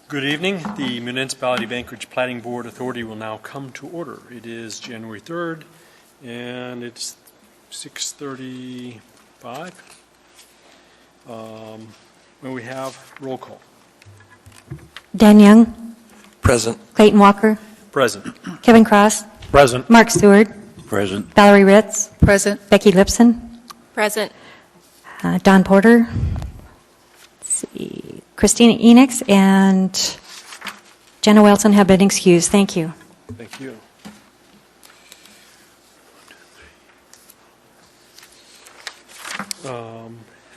Good evening. The Municipality of Anchorage Platting Board Authority will now come to order. It is January 3rd, and it's 6:35. When we have roll call. Dan Young. Present. Clayton Walker. Present. Kevin Cross. Present. Mark Stewart. Present. Valerie Ritz. Present. Becky Lipson. Present. Don Porter. Let's see. Christina Enix and Jenna Wilson have been excused. Thank you. Thank you.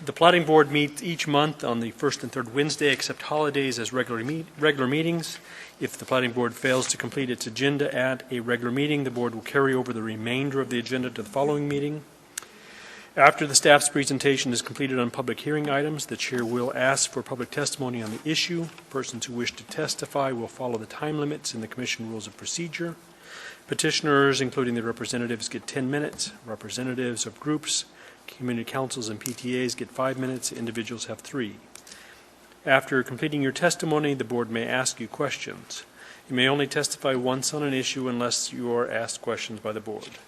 The Platting Board meets each month on the first and third Wednesday, except holidays, as regular meetings. If the Platting Board fails to complete its agenda at a regular meeting, the Board will carry over the remainder of the agenda to the following meeting. After the staff's presentation is completed on public hearing items, the Chair will ask for public testimony on the issue. Persons who wish to testify will follow the time limits in the Commission Rules of Procedure. Petitioners, including the representatives, get 10 minutes. Representatives of groups, community councils, and PTAs get 5 minutes. Individuals have 3. After completing your testimony, the Board may ask you questions. You may only testify once on an issue unless you are asked questions by the Board.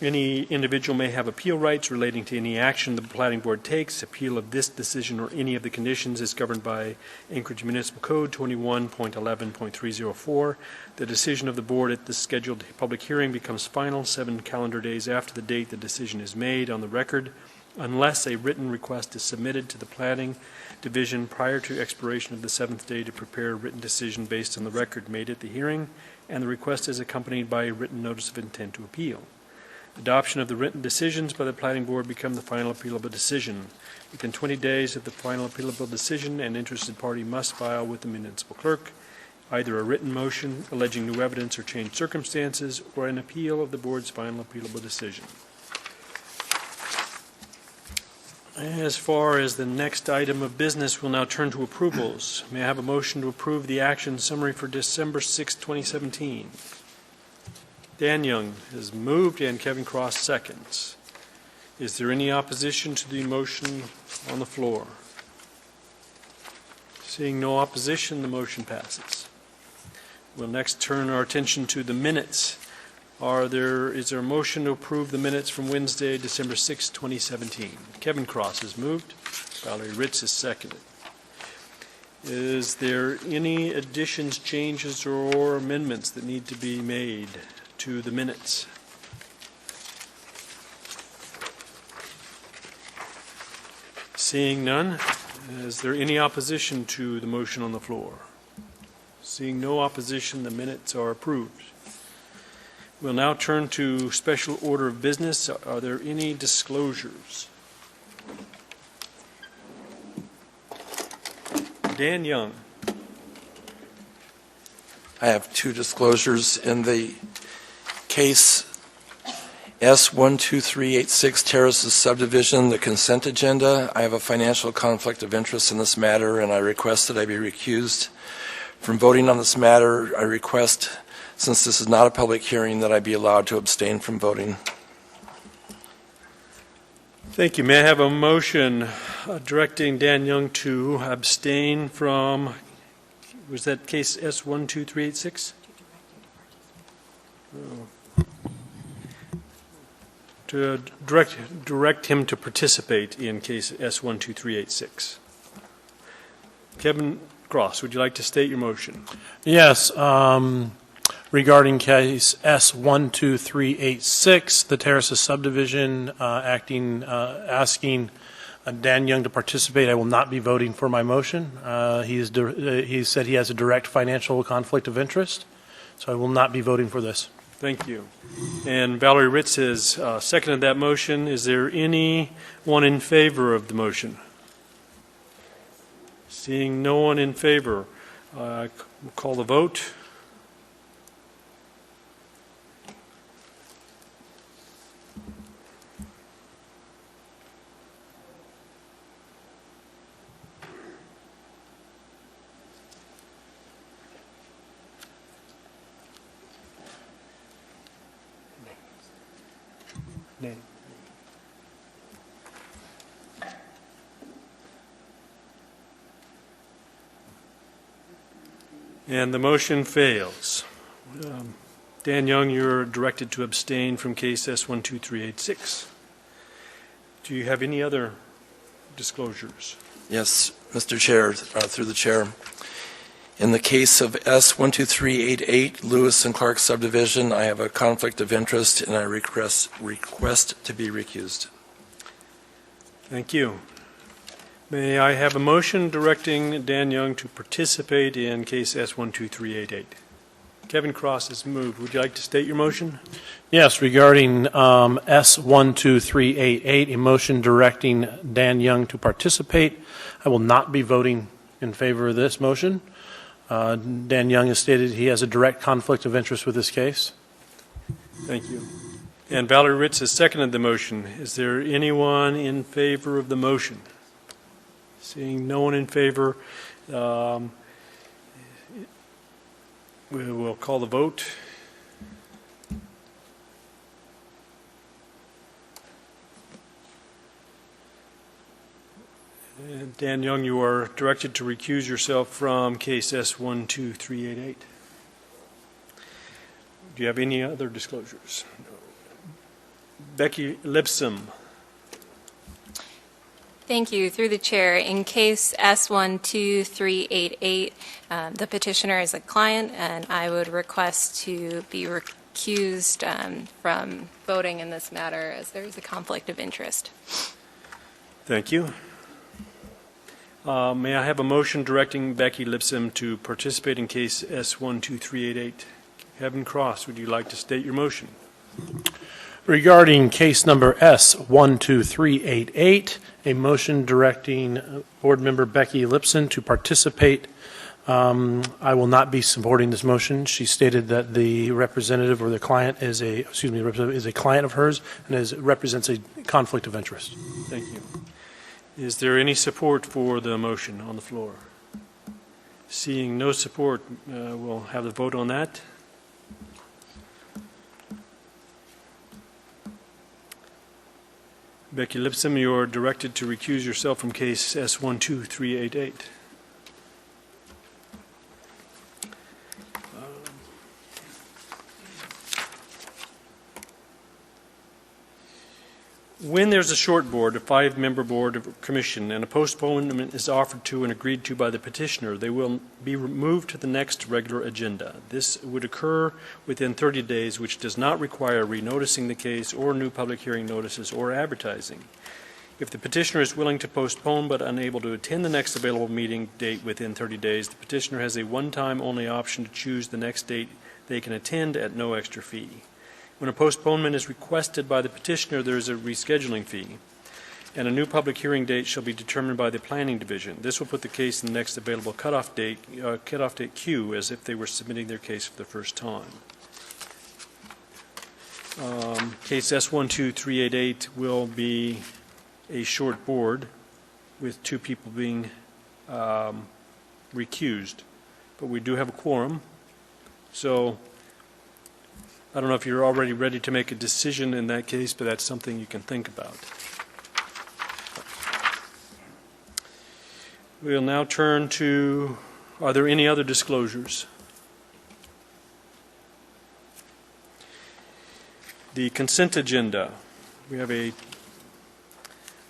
Any individual may have appeal rights relating to any action the Platting Board takes. Appeal of this decision or any of the conditions is governed by Anchorage Municipal Code 21.11.304. The decision of the Board at the scheduled public hearing becomes final 7 calendar days after the date the decision is made on the record, unless a written request is submitted to the Planning Division prior to expiration of the 7th day to prepare a written decision based on the record made at the hearing, and the request is accompanied by a written notice of intent to appeal. Adoption of the written decisions by the Platting Board become the final appealable decision. Within 20 days of the final appealable decision, an interested party must file with the municipal clerk either a written motion alleging new evidence or changed circumstances, or an appeal of the Board's final appealable decision. As far as the next item of business, we'll now turn to approvals. May I have a motion to approve the action summary for December 6, 2017? Dan Young has moved and Kevin Cross seconds. Is there any opposition to the motion on the floor? Seeing no opposition, the motion passes. We'll next turn our attention to the minutes. Is there a motion to approve the minutes from Wednesday, December 6, 2017? Kevin Cross has moved. Valerie Ritz has seconded. Is there any additions, changes, or amendments that need to be made to the minutes? Seeing none, is there any opposition to the motion on the floor? Seeing no opposition, the minutes are approved. We'll now turn to special order of business. Are there any disclosures? Dan Young. I have 2 disclosures in the case S12386 Terraces Subdivision, the consent agenda. I have a financial conflict of interest in this matter, and I request that I be recused from voting on this matter. I request, since this is not a public hearing, that I be allowed to abstain from voting. Thank you. May I have a motion directing Dan Young to abstain from, was that case S12386? To direct him to participate in case S12386. Kevin Cross, would you like to state your motion? Yes. Regarding case S12386, the Terraces subdivision, asking Dan Young to participate, I will not be voting for my motion. He said he has a direct financial conflict of interest, so I will not be voting for this. Thank you. And Valerie Ritz has seconded that motion. Is there anyone in favor of the motion? Seeing no one in favor, we'll call the vote. Nay. And the motion fails. Dan Young, you're directed to abstain from case S12386. Do you have any other disclosures? Yes, Mr. Chair, through the chair. In the case of S12388, Lewis and Clark subdivision, I have a conflict of interest and I request to be recused. Thank you. May I have a motion directing Dan Young to participate in case S12388? Kevin Cross has moved. Would you like to state your motion? Yes, regarding S12388, a motion directing Dan Young to participate. I will not be voting in favor of this motion. Dan Young has stated he has a direct conflict of interest with this case. Thank you. And Valerie Ritz has seconded the motion. Is there anyone in favor of the motion? Seeing no one in favor, we will call the vote. And Dan Young, you are directed to recuse yourself from case S12388. Do you have any other disclosures? Becky Lipsum. Thank you. Through the chair, in case S12388, the petitioner is a client, and I would request to be recused from voting in this matter as there is a conflict of interest. Thank you. May I have a motion directing Becky Lipsum to participate in case S12388? Kevin Cross, would you like to state your motion? Regarding case number S12388, a motion directing Board Member Becky Lipson to participate. I will not be supporting this motion. She stated that the representative or the client is a client of hers and represents a conflict of interest. Thank you. Is there any support for the motion on the floor? Seeing no support, we'll have the vote on that. Becky Lipsum, you are directed to recuse yourself from case S12388. When there's a short board, a 5-member board of commission, and a postponement is offered to and agreed to by the petitioner, they will be moved to the next regular agenda. This would occur within 30 days, which does not require renoticing the case or new public hearing notices or advertising. If the petitioner is willing to postpone but unable to attend the next available meeting date within 30 days, the petitioner has a one-time only option to choose the next date they can attend at no extra fee. When a postponement is requested by the petitioner, there is a rescheduling fee, and a new public hearing date shall be determined by the Planning Division. This will put the case in the next available cutoff date queue, as if they were submitting their case for the first time. Case S12388 will be a short board with 2 people being recused, but we do have a quorum, so I don't know if you're already ready to make a decision in that case, but that's something you can think about. We'll now turn to, are there any other disclosures? The consent agenda. We have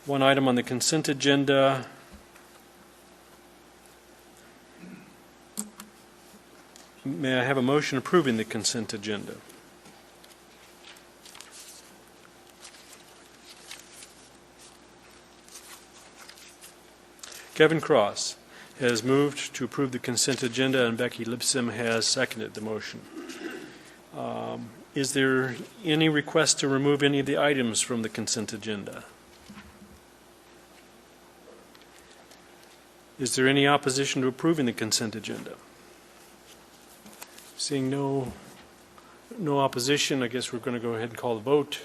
one item on the consent agenda. May I have a motion approving the consent agenda? Kevin Cross has moved to approve the consent agenda, and Becky Lipsum has seconded the motion. Is there any request to remove any of the items from the consent agenda? Is there any opposition to approving the consent agenda? Seeing no opposition, I guess we're going to go ahead and call the vote.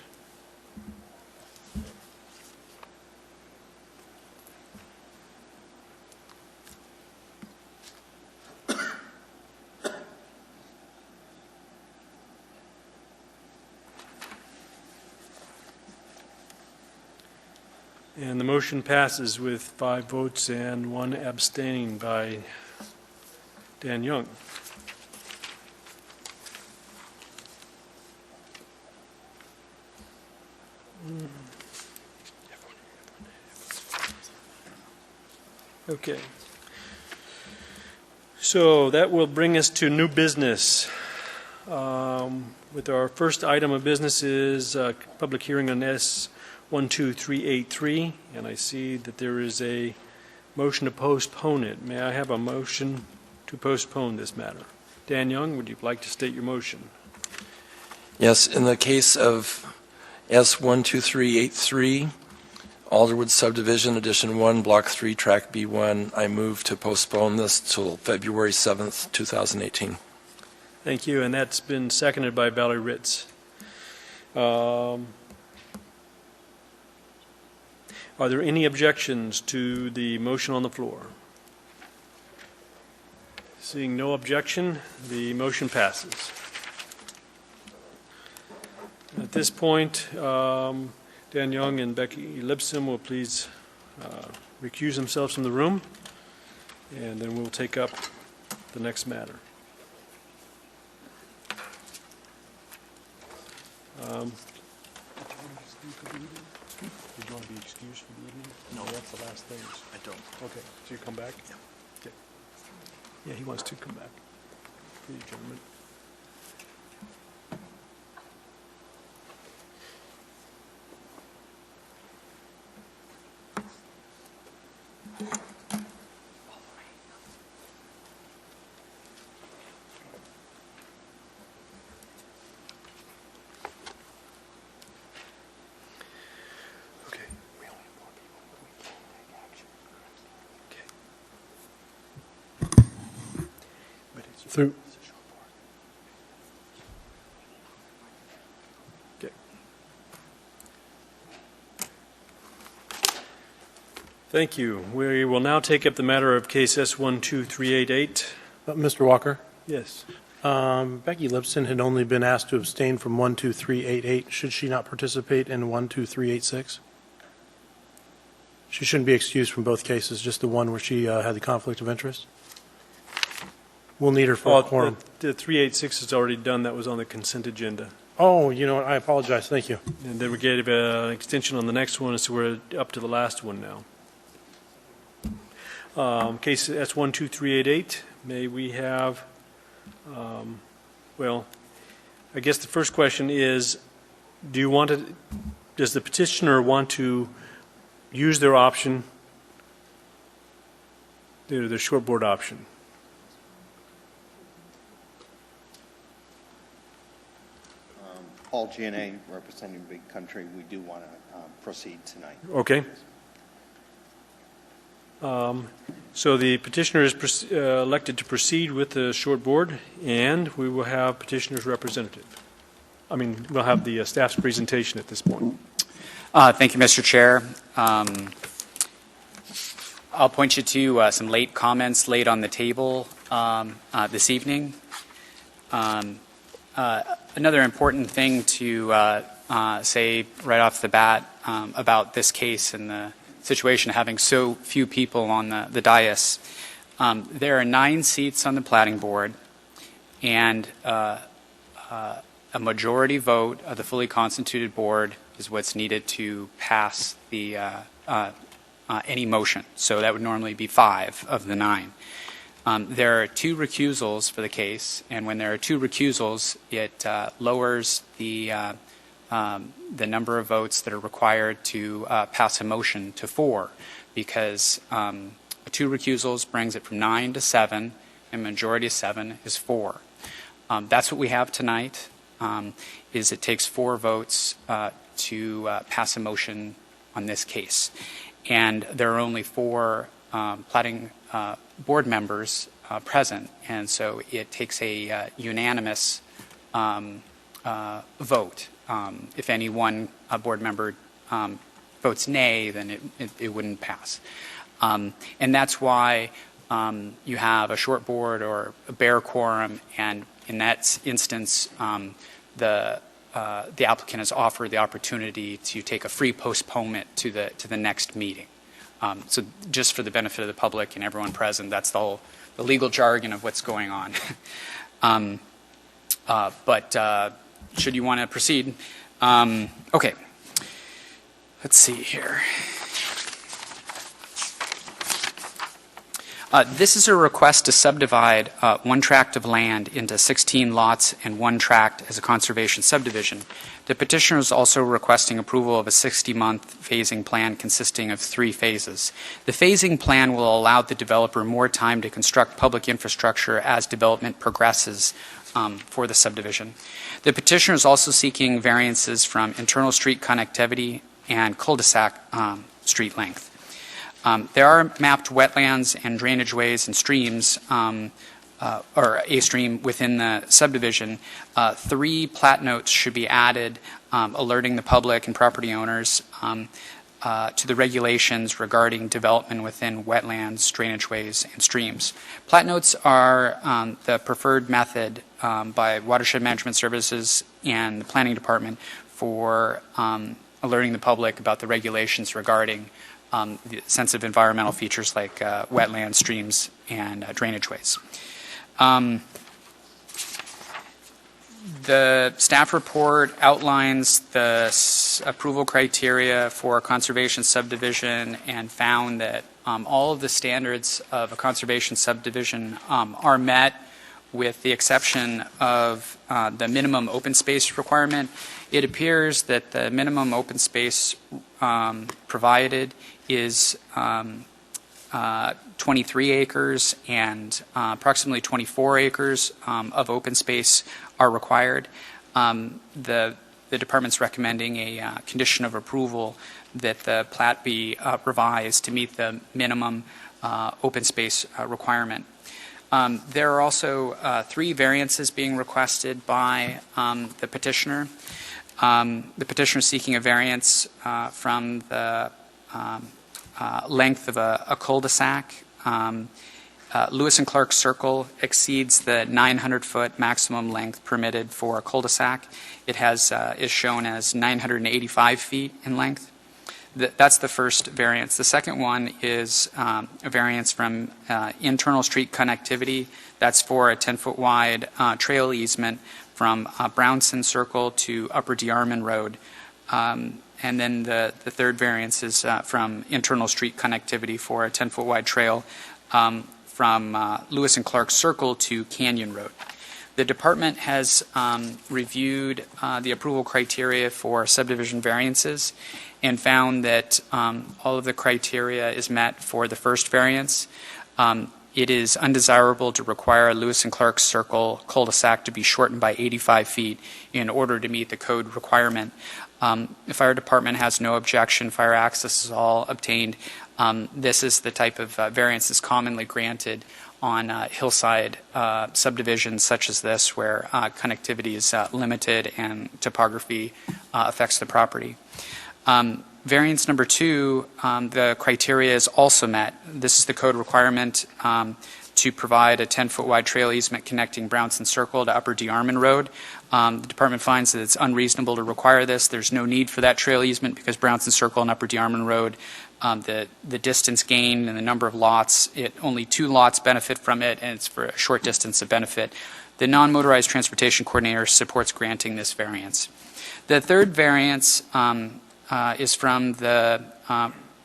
And the motion passes with 5 votes and 1 abstaining by Dan Young. Okay. So that will bring us to new business. With our first item of business is public hearing on S 12383, and I see that there is a motion to postpone it. May I have a motion to postpone this matter? Dan Young, would you like to state your motion? Yes, in the case of S12383, Alderwood Subdivision, Edition 1, Block 3, Track B1, I move to postpone this till February 7th, 2018. Thank you, and that's been seconded by Valerie Ritz. Are there any objections to the motion on the floor? Seeing no objection, the motion passes. At this point, Dan Young and Becky Lipson will please recuse themselves from the room, and then we'll take up the next matter. Did you want to be excused for the evening? No, that's the last thing. I don't. Okay, so you come back? Yeah. Okay. Yeah, he wants to come back. Please, gentlemen. Okay, we only have 4 people, but we can't take action. Okay. But it's Through. it's a short board. Okay. Thank you. We will now take up the matter of case S12388. Mr. Walker, Yes. Becky Lipson had only been asked to abstain from 12388. Should she not participate in 12386? She shouldn't be excused from both cases, just the one where she had the conflict of interest? We'll need her for a quorum. The 386 is already done. That was on the consent agenda. Oh, you know what? I apologize. Thank you. And then we gave an extension on the next one, so we're up to the last one now. Case S12388, may we have, well, I guess the first question is, does the petitioner want to use their option, their short board option? Paul GNA, representing Big Country, we do want to proceed tonight. Okay. So the petitioner is elected to proceed with the short board, and we will have petitioner's representative. We'll have the staff's presentation at this point. Thank you, Mr. Chair. I'll point you to some late comments laid on the table this evening. Another important thing to say right off the bat about this case and the situation having so few people on the dais. There are 9 seats on the Platting Board, and a majority vote of the fully constituted board is what's needed to pass the any motion. So that would normally be 5 of the 9. There are 2 recusals for the case, and when there are 2 recusals, it lowers the number of votes that are required to pass a motion to 4, because 2 recusals brings it from 9 to 7, and majority of 7 is 4. That's what we have tonight. Is it takes 4 votes to pass a motion on this case, and there are only 4 Platting board members present, and so it takes a unanimous vote. If any one board member votes nay, then it wouldn't pass. And that's why you have a short board or a bare quorum, and in that instance, the applicant has offered the opportunity to take a free postponement to the next meeting. So just for the benefit of the public and everyone present, that's the legal jargon of what's going on. But should you want to proceed? Okay. Let's see here. This is a request to subdivide one tract of land into 16 lots and one tract as a conservation subdivision. The petitioner is also requesting approval of a 60-month phasing plan consisting of 3 phases. The phasing plan will allow the developer more time to construct public infrastructure as development progresses for the subdivision. The petitioner is also seeking variances from internal street connectivity and cul-de-sac street length. There are mapped wetlands and drainage ways and streams, or a stream within the subdivision. 3 plat notes should be added, alerting the public and property owners to the regulations regarding development within wetlands, drainage ways, and streams. Plat notes are the preferred method by Watershed Management Services and the Planning Department for alerting the public about the regulations regarding the sensitive environmental features like wetlands, streams, and drainage ways. The staff report outlines the approval criteria for conservation subdivision and found that all of the standards of a conservation subdivision are met, with the exception of the minimum open space requirement. It appears that the minimum open space provided is 23 acres, and approximately 24 acres of open space are required. The department's recommending a condition of approval that the plat be revised to meet the minimum open space requirement. There are also 3 variances being requested by the petitioner. The petitioner is seeking a variance from the length of a cul-de-sac. Lewis and Clark Circle exceeds the 900-foot maximum length permitted for a cul-de-sac. It is shown as 985 feet in length. That's the first variance. The second one is a variance from internal street connectivity. That's for a 10-foot wide trail easement from Brownson Circle to Upper DeArmond Road. And then the third variance is from internal street connectivity for a 10-foot wide trail from Lewis and Clark Circle to Canyon Road. The department has reviewed the approval criteria for subdivision variances and found that all of the criteria is met for the first variance. It is undesirable to require Lewis and Clark Circle cul-de-sac to be shortened by 85 feet in order to meet the code requirement. The fire department has no objection. Fire access is all obtained. This is the type of variance that's commonly granted on hillside subdivisions such as this, where connectivity is limited and topography affects the property. Variance number 2, the criteria is also met. This is the code requirement to provide a 10-foot wide trail easement connecting Brownson Circle to Upper DeArmond Road. The department finds that it's unreasonable to require this. There's no need for that trail easement because Brownson Circle and Upper DeArmond Road, the distance gained and the number of lots, only 2 lots benefit from it, and it's for a short distance of benefit. The non-motorized transportation coordinator supports granting this variance. The third variance is from the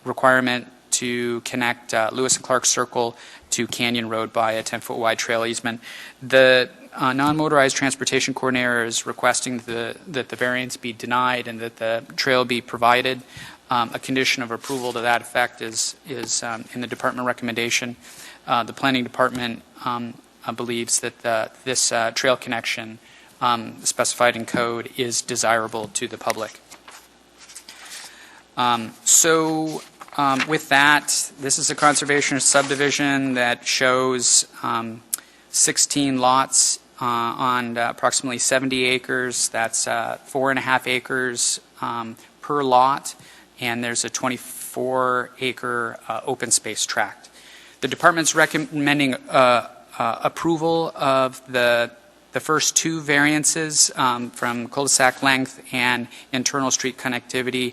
requirement to connect Lewis and Clark Circle to Canyon Road by a 10-foot wide trail easement. The non-motorized transportation coordinator is requesting that the variance be denied and that the trail be provided. A condition of approval to that effect is in the department recommendation. The planning department believes that this trail connection specified in code is desirable to the public. With that, this is a conservation subdivision that shows 16 lots on approximately 70 acres. That's 4.5 acres per lot, and there's a 24-acre open space tract. The department's recommending approval of the first 2 variances from cul-de-sac length and internal street connectivity.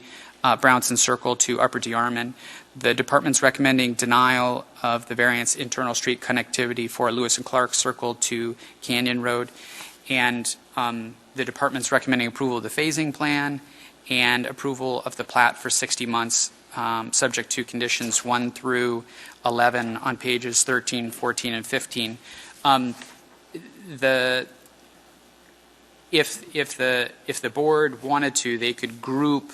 Brownson Circle to Upper DeArmond. The department's recommending denial of the variance internal street connectivity for Lewis and Clark Circle to Canyon Road. And the department's recommending approval of the phasing plan and approval of the plat for 60 months, subject to conditions 1 through 11 on pages 13, 14, and 15. If the board wanted to, they could group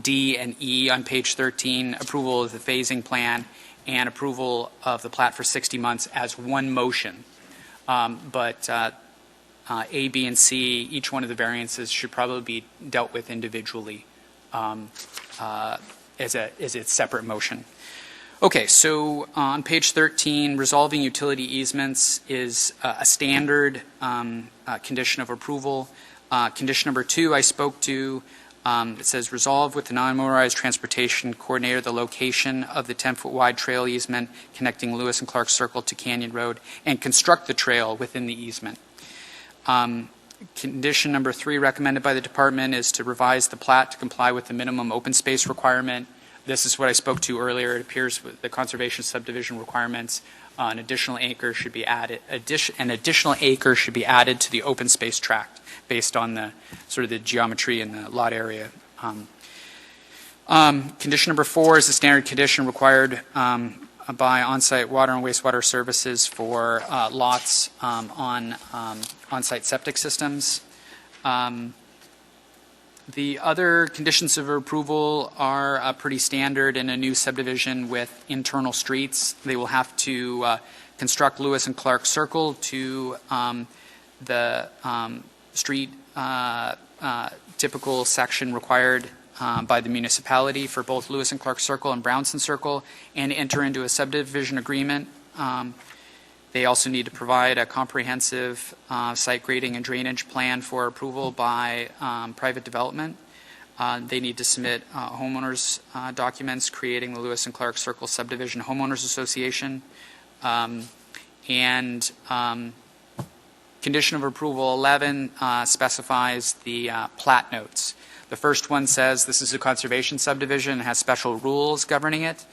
D and E on page 13, approval of the phasing plan and approval of the plat for 60 months as one motion. But A, B, and C, each one of the variances should probably be dealt with individually as a separate motion. Okay, so on page 13, resolving utility easements is a standard condition of approval. Condition number 2 I spoke to. It says resolve with the non-motorized transportation coordinator the location of the 10-foot wide trail easement connecting Lewis and Clark Circle to Canyon Road and construct the trail within the easement. Condition number 3 recommended by the department is to revise the plat to comply with the minimum open space requirement. This is what I spoke to earlier. It appears with the conservation subdivision requirements, an additional acre should be added. An additional acre should be added to the open space tract based on the sort of the geometry and the lot area. Condition number 4 is a standard condition required by on-site water and wastewater services for lots on on-site septic systems. The other conditions of approval are pretty standard in a new subdivision with internal streets. They will have to construct Lewis and Clark Circle to the street typical section required by the municipality for both Lewis and Clark Circle and Brownson Circle, and enter into a subdivision agreement. They also need to provide a comprehensive site grading and drainage plan for approval by private development. They need to submit homeowners documents creating the Lewis and Clark Circle Subdivision Homeowners Association. And condition of approval 11 specifies the plat notes. The first one says this is a conservation subdivision and has special rules governing it.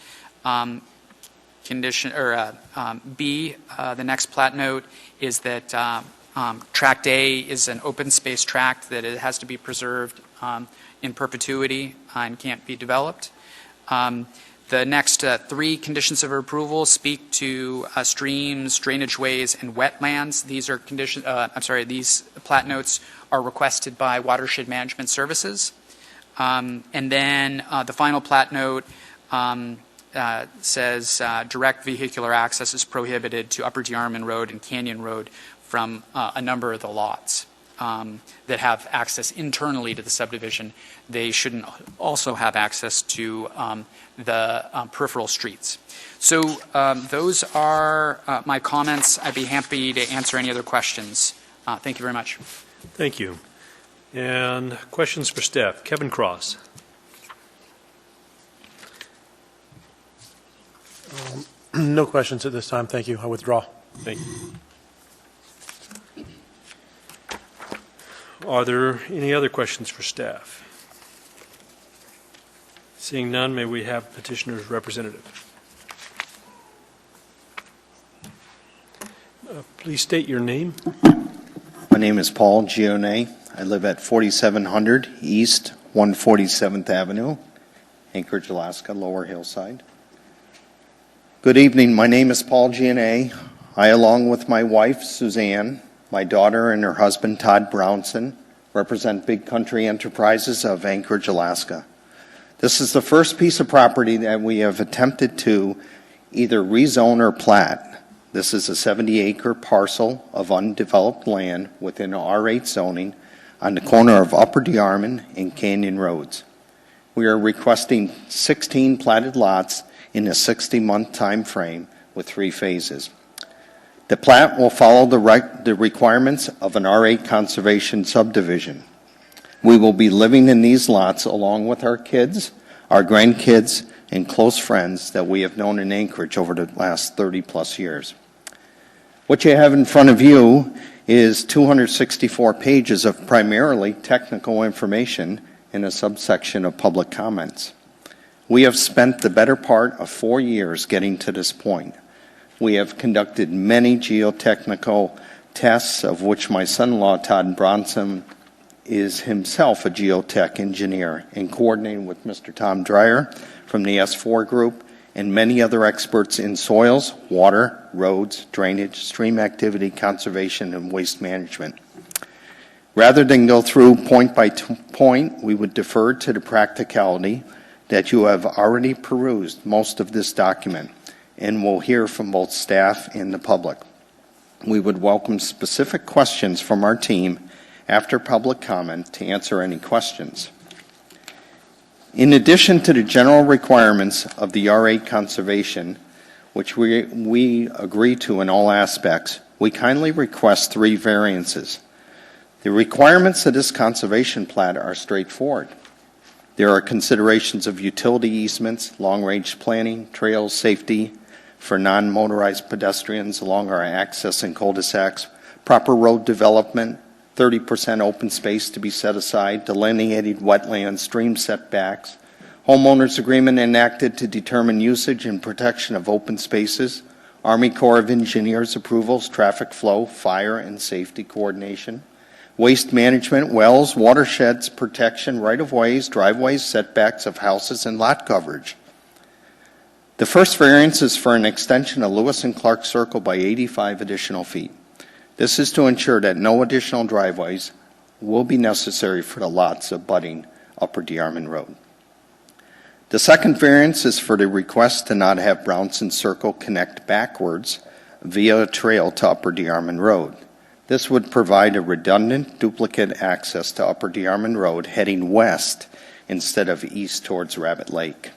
Condition or B, the next plat note is that Tract A is an open space tract that it has to be preserved in perpetuity and can't be developed. The next 3 conditions of approval speak to streams, drainage ways, and wetlands. These are these plat notes are requested by Watershed Management Services. And then the final plat note says direct vehicular access is prohibited to Upper DeArmond Road and Canyon Road from a number of the lots that have access internally to the subdivision. They shouldn't also have access to the peripheral streets. So those are my comments. I'd be happy to answer any other questions. Thank you very much. Thank you. And questions for staff. Kevin Cross. No questions at this time. Thank you. I withdraw. Thank you. Are there any other questions for staff? Seeing none, may we have petitioner's representative? Please state your name. My name is Paul Gione. I live at 4700 East 147th Avenue, Anchorage, Alaska, Lower Hillside. Good evening. My name is Paul Gione. I, along with my wife, Suzanne, my daughter, and her husband, Todd Brownson, represent Big Country Enterprises of Anchorage, Alaska. This is the first piece of property that we have attempted to either rezone or plat. This is a 70-acre parcel of undeveloped land within R8 zoning on the corner of Upper DeArmond and Canyon Roads. We are requesting 16 platted lots in a 60-month time frame with 3 phases. The plat will follow the requirements of an R8 conservation subdivision. We will be living in these lots along with our kids, our grandkids, and close friends that we have known in Anchorage over the last 30-plus years. What you have in front of you is 264 pages of primarily technical information in a subsection of public comments. We have spent the better part of 4 years getting to this point. We have conducted many geotechnical tests, of which my son-in-law, Todd Bronson, is himself a geotech engineer, and coordinating with Mr. Tom Dreyer from the S4 group and many other experts in soils, water, roads, drainage, stream activity, conservation, and waste management. Rather than go through point by point, we would defer to the practicality that you have already perused most of this document and will hear from both staff and the public. We would welcome specific questions from our team after public comment to answer any questions. In addition to the general requirements of the R8 conservation, which we agree to in all aspects, we kindly request 3 variances. The requirements of this conservation plat are straightforward. There are considerations of utility easements, long-range planning, trails, safety for non-motorized pedestrians along our access and cul-de-sacs, proper road development, 30% open space to be set aside, delineated wetlands, stream setbacks, homeowners agreement enacted to determine usage and protection of open spaces, Army Corps of Engineers approvals, traffic flow, fire and safety coordination, waste management, wells, watersheds, protection, right-of-ways, driveways, setbacks of houses, and lot coverage. The first variance is for an extension of Lewis and Clark Circle by 85 additional feet. This is to ensure that no additional driveways will be necessary for the lots abutting Upper DeArmond Road. The second variance is for the request to not have Brownson Circle connect backwards via a trail to Upper DeArmond Road. This would provide a redundant duplicate access to Upper DeArmond Road heading west instead of east towards Rabbit Lake.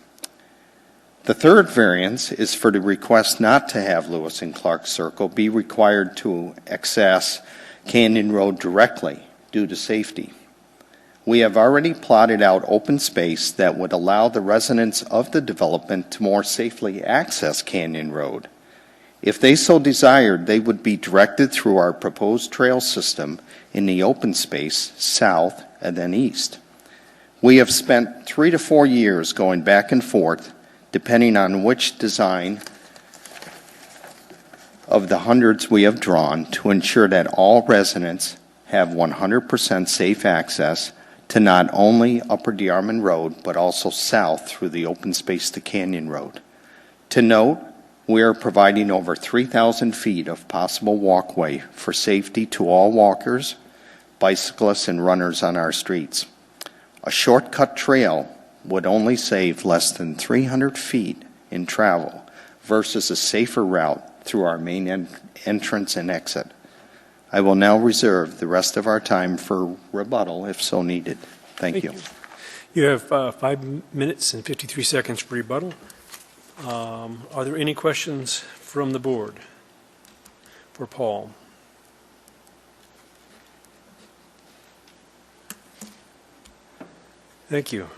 The third variance is for the request not to have Lewis and Clark Circle be required to access Canyon Road directly due to safety. We have already plotted out open space that would allow the residents of the development to more safely access Canyon Road. If they so desired, they would be directed through our proposed trail system in the open space south and then east. We have spent 3 to 4 years going back and forth depending on which design of the hundreds we have drawn to ensure that all residents have 100% safe access to not only Upper DeArmond Road, but also south through the open space to Canyon Road. To note, we are providing over 3,000 feet of possible walkway for safety to all walkers, bicyclists, and runners on our streets. A shortcut trail would only save less than 300 feet in travel versus a safer route through our main entrance and exit. I will now reserve the rest of our time for rebuttal if so needed. Thank you. You have 5 minutes and 53 seconds for rebuttal. Are there any questions from the board for Paul? Thank you.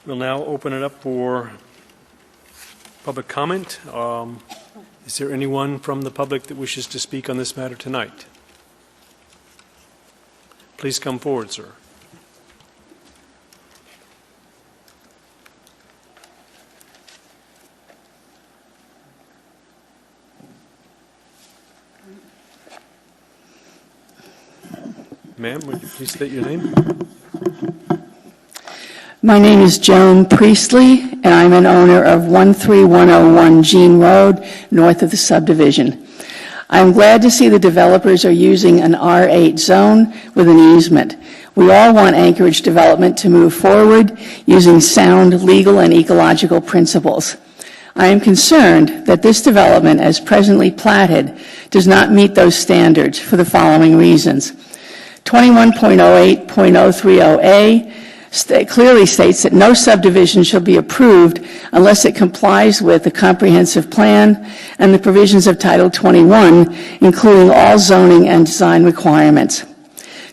We'll now open it up for public comment. Is there anyone from the public that wishes to speak on this matter tonight? Please come forward, sir. Ma'am, would you please state your name? My name is Joan Priestley, and I'm an owner of 13101 Jean Road, north of the subdivision. I'm glad to see the developers are using an R8 zone with an easement. We all want Anchorage development to move forward using sound legal and ecological principles. I am concerned that this development, as presently platted, does not meet those standards for the following reasons. 21.08.030A clearly states that no subdivision shall be approved unless it complies with the comprehensive plan and the provisions of Title 21, including all zoning and design requirements.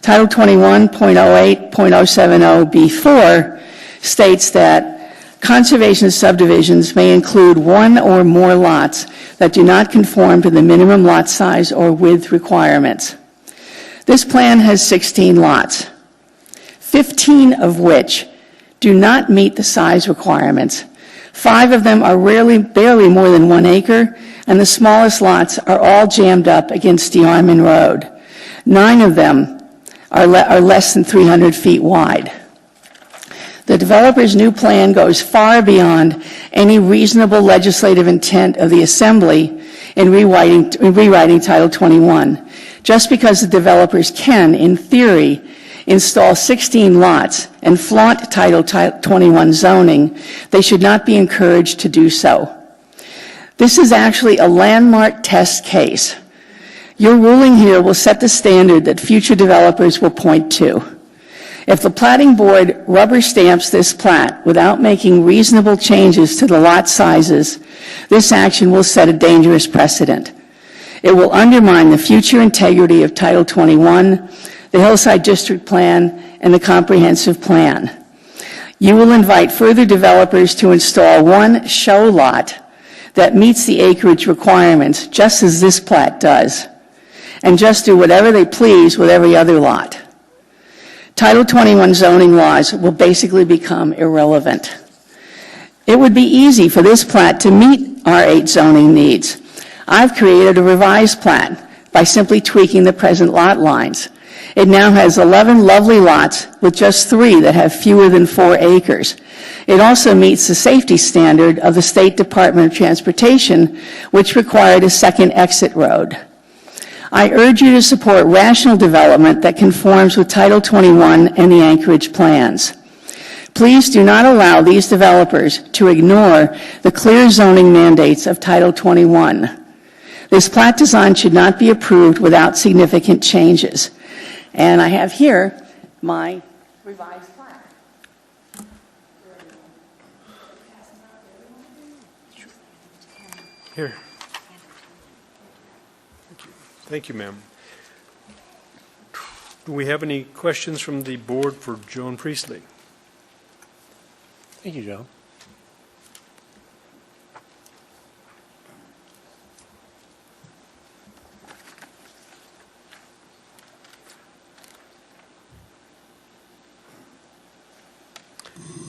Title 21.08.070B4 states that Conservation subdivisions may include one or more lots that do not conform to the minimum lot size or width requirements. This plan has 16 lots, 15 of which do not meet the size requirements. 5 of them are barely more than 1 acre, and the smallest lots are all jammed up against DeArmond Road. 9 of them are less than 300 feet wide. The developer's new plan goes far beyond any reasonable legislative intent of the Assembly in rewriting Title 21. Just because the developers can, in theory, install 16 lots and flaunt Title 21 zoning, they should not be encouraged to do so. This is actually a landmark test case. Your ruling here will set the standard that future developers will point to. If the Platting Board rubber stamps this plat without making reasonable changes to the lot sizes, this action will set a dangerous precedent. It will undermine the future integrity of Title 21, the Hillside District Plan, and the Comprehensive Plan. You will invite further developers to install one show lot that meets the acreage requirements, just as this plat does, and just do whatever they please with every other lot. Title 21 zoning laws will basically become irrelevant. It would be easy for this plat to meet R8 zoning needs. I've created a revised plat by simply tweaking the present lot lines. It now has 11 lovely lots with just 3 that have fewer than 4 acres. It also meets the safety standard of the State Department of Transportation, which required a second exit road. I urge you to support rational development that conforms with Title 21 and the Anchorage plans. Please do not allow these developers to ignore the clear zoning mandates of Title 21. This plat design should not be approved without significant changes. And I have here my revised plat. Here. Thank you, ma'am. Do we have any questions from the board for Joan Priestley? Thank you, Joe.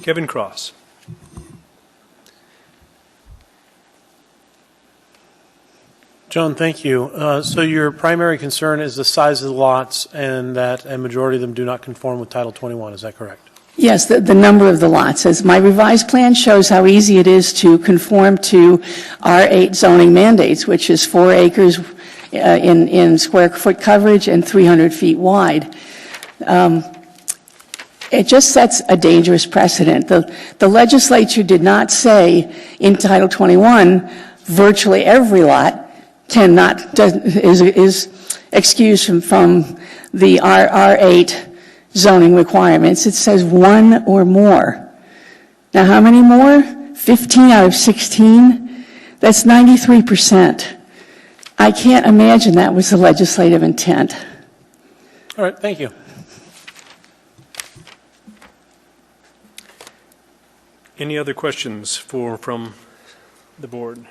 Kevin Cross. Joan, thank you. So your primary concern is the size of the lots and that a majority of them do not conform with Title 21, is that correct? Yes, the number of the lots. As my revised plan shows how easy it is to conform to R8 zoning mandates, which is 4 acres in square foot coverage and 300 feet wide. It just sets a dangerous precedent. The legislature did not say in Title 21 virtually every lot is excused from the R8 zoning requirements. It says 1 or more. Now, how many more? 15 out of 16? That's 93%. I can't imagine that was the legislative intent. All right, thank you. Any other questions from the board?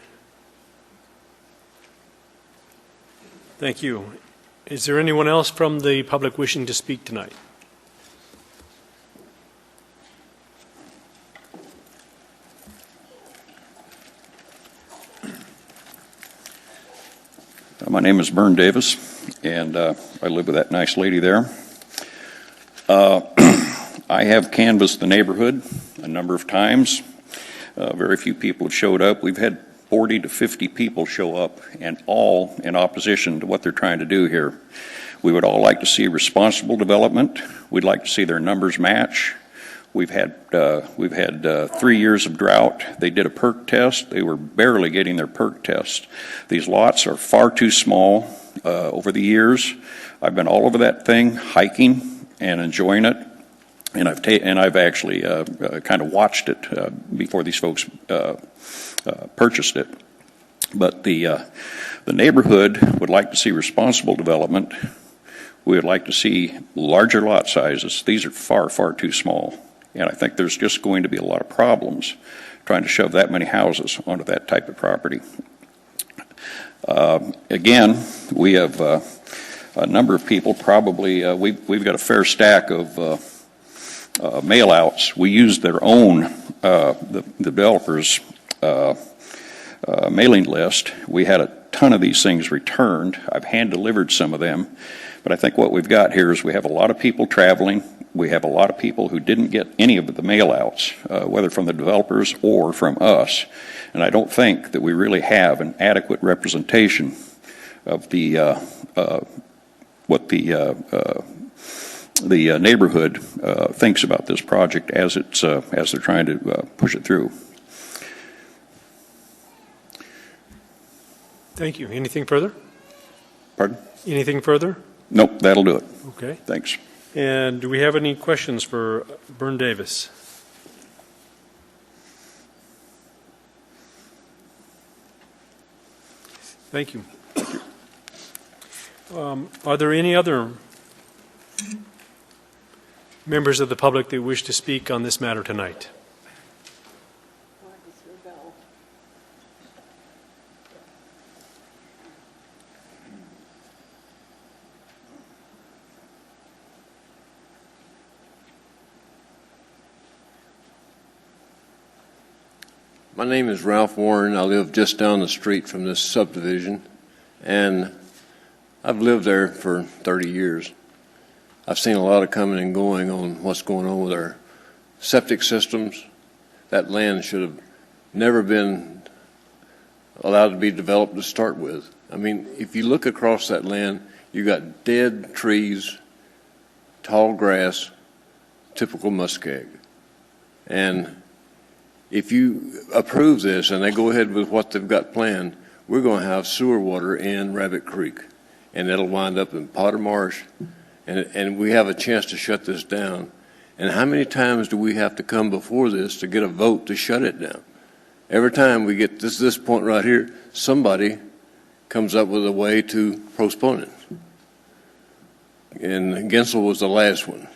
Thank you. Is there anyone else from the public wishing to speak tonight? My name is Vern Davis, and I live with that nice lady there. I have canvassed the neighborhood a number of times. Very few people have showed up. We've had 40 to 50 people show up, and all in opposition to what they're trying to do here. We would all like to see responsible development. We'd like to see their numbers match. We've had 3 years of drought. They did a perk test. They were barely getting their perk test. These lots are far too small over the years. I've been all over that thing, hiking and enjoying it. And I've actually kind of watched it before these folks purchased it. But the neighborhood would like to see responsible development. We would like to see larger lot sizes. These are far, far too small. And I think there's just going to be a lot of problems trying to shove that many houses onto that type of property. Again, we have a number of people, probably, we've got a fair stack of mail-outs. We used their own, the developers' mailing list. We had a ton of these things returned. I've hand-delivered some of them. But I think what we've got here is we have a lot of people traveling. We have a lot of people who didn't get any of the mail-outs, whether from the developers or from us. And I don't think that we really have an adequate representation of the what the neighborhood thinks about this project as it's as they're trying to push it through. Thank you. Anything further? Pardon? Anything further? Nope, that'll do it. Okay. Thanks. And do we have any questions for Bern Davis? Thank you. Are there any other members of the public that wish to speak on this matter tonight? My name is Ralph Warren. I live just down the street from this subdivision, and I've lived there for 30 years. I've seen a lot of coming and going on what's going on with our septic systems. That land should have never been allowed to be developed to start with. I mean, if you look across that land, you got dead trees, tall grass, typical muskeg. And if you approve this and they go ahead with what they've got planned, we're going to have sewer water in Rabbit Creek, and it'll wind up in Potter Marsh, and we have a chance to shut this down. And how many times do we have to come before this to get a vote to shut it down? Every time we get this point right here, somebody comes up with a way to postpone it. And Gensel was the last one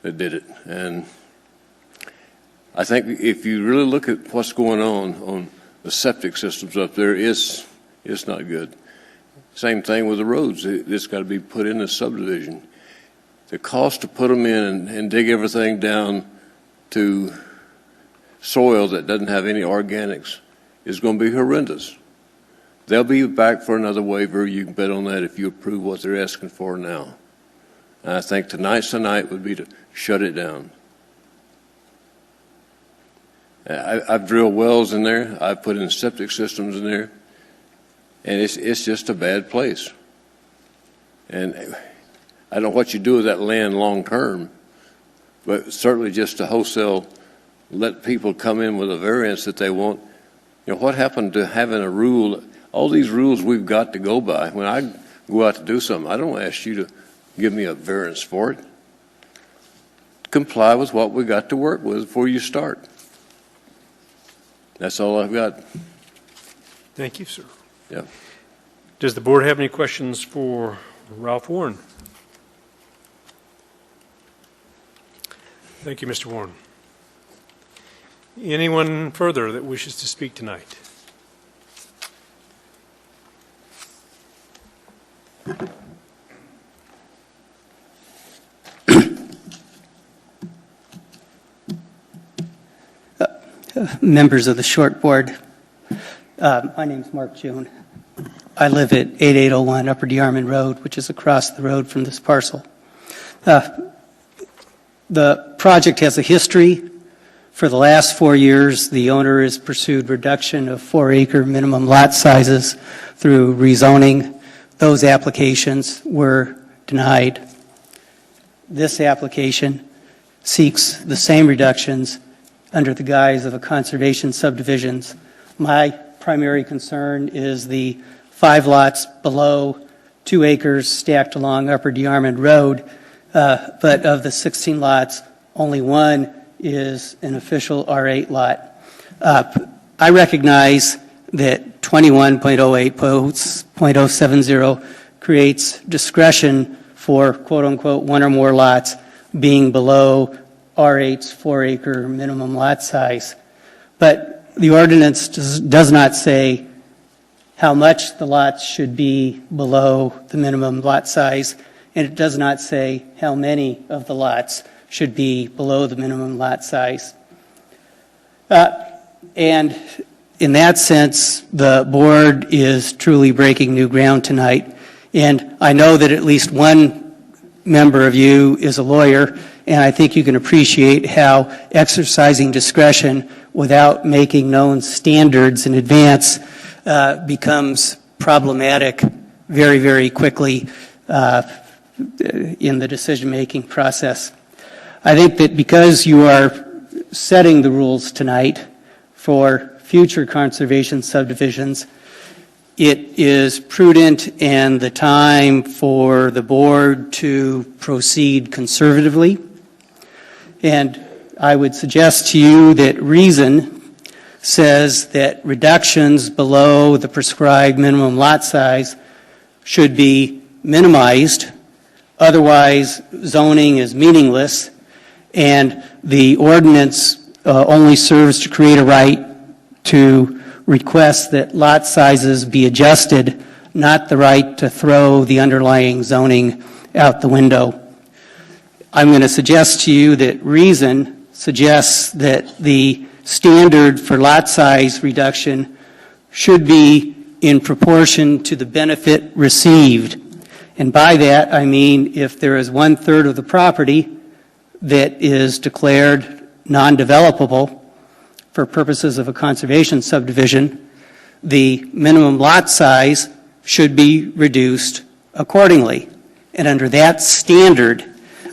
that did it. And I think if you really look at what's going on the septic systems up there, it's not good. Same thing with the roads. It's got to be put in the subdivision. The cost to put them in and dig everything down to soil that doesn't have any organics is going to be horrendous. They'll be back for another waiver. You can bet on that if you approve what they're asking for now. And I think tonight's the night would be to shut it down. I've drilled wells in there. I've put in septic systems in there. And it's just a bad place. And I don't know what you do with that land long term, but certainly just to wholesale let people come in with a variance that they want. You know, what happened to having a rule? All these rules we've got to go by. When I go out to do something, I don't ask you to give me a variance for it. Comply with what we got to work with before you start. That's all I've got. Thank you, sir. Yeah. Does the board have any questions for Ralph Warren? Thank you, Mr. Warren. Anyone further that wishes to speak tonight? Members of the short board, my name's Mark June. I live at 8801 Upper DeArmond Road, which is across the road from this parcel. The project has a history. For the last 4 years, the owner has pursued reduction of 4-acre minimum lot sizes through rezoning. Those applications were denied. This application seeks the same reductions under the guise of a conservation subdivisions. My primary concern is the 5 lots below 2 acres stacked along Upper DeArmond Road, but of the 16 lots, only 1 is an official R8 lot. I recognize that 21.08.070 creates discretion for quote-unquote 1 or more lots being below R8's 4-acre minimum lot size. But the ordinance does not say how much the lots should be below the minimum lot size, and it does not say how many of the lots should be below the minimum lot size. And in that sense, the board is truly breaking new ground tonight. And I know that at least one member of you is a lawyer, and I think you can appreciate how exercising discretion without making known standards in advance becomes problematic very, very quickly in the decision-making process. I think that because you are setting the rules tonight for future conservation subdivisions, it is prudent and the time for the board to proceed conservatively. And I would suggest to you that reason says that reductions below the prescribed minimum lot size should be minimized. Otherwise, zoning is meaningless, and the ordinance only serves to create a right to request that lot sizes be adjusted, not the right to throw the underlying zoning out the window. I'm going to suggest to you that reason suggests that the standard for lot size reduction should be in proportion to the benefit received. And by that, I mean if there is 1/3 of the property that is declared non-developable for purposes of a conservation subdivision, the minimum lot size should be reduced accordingly. And under that standard,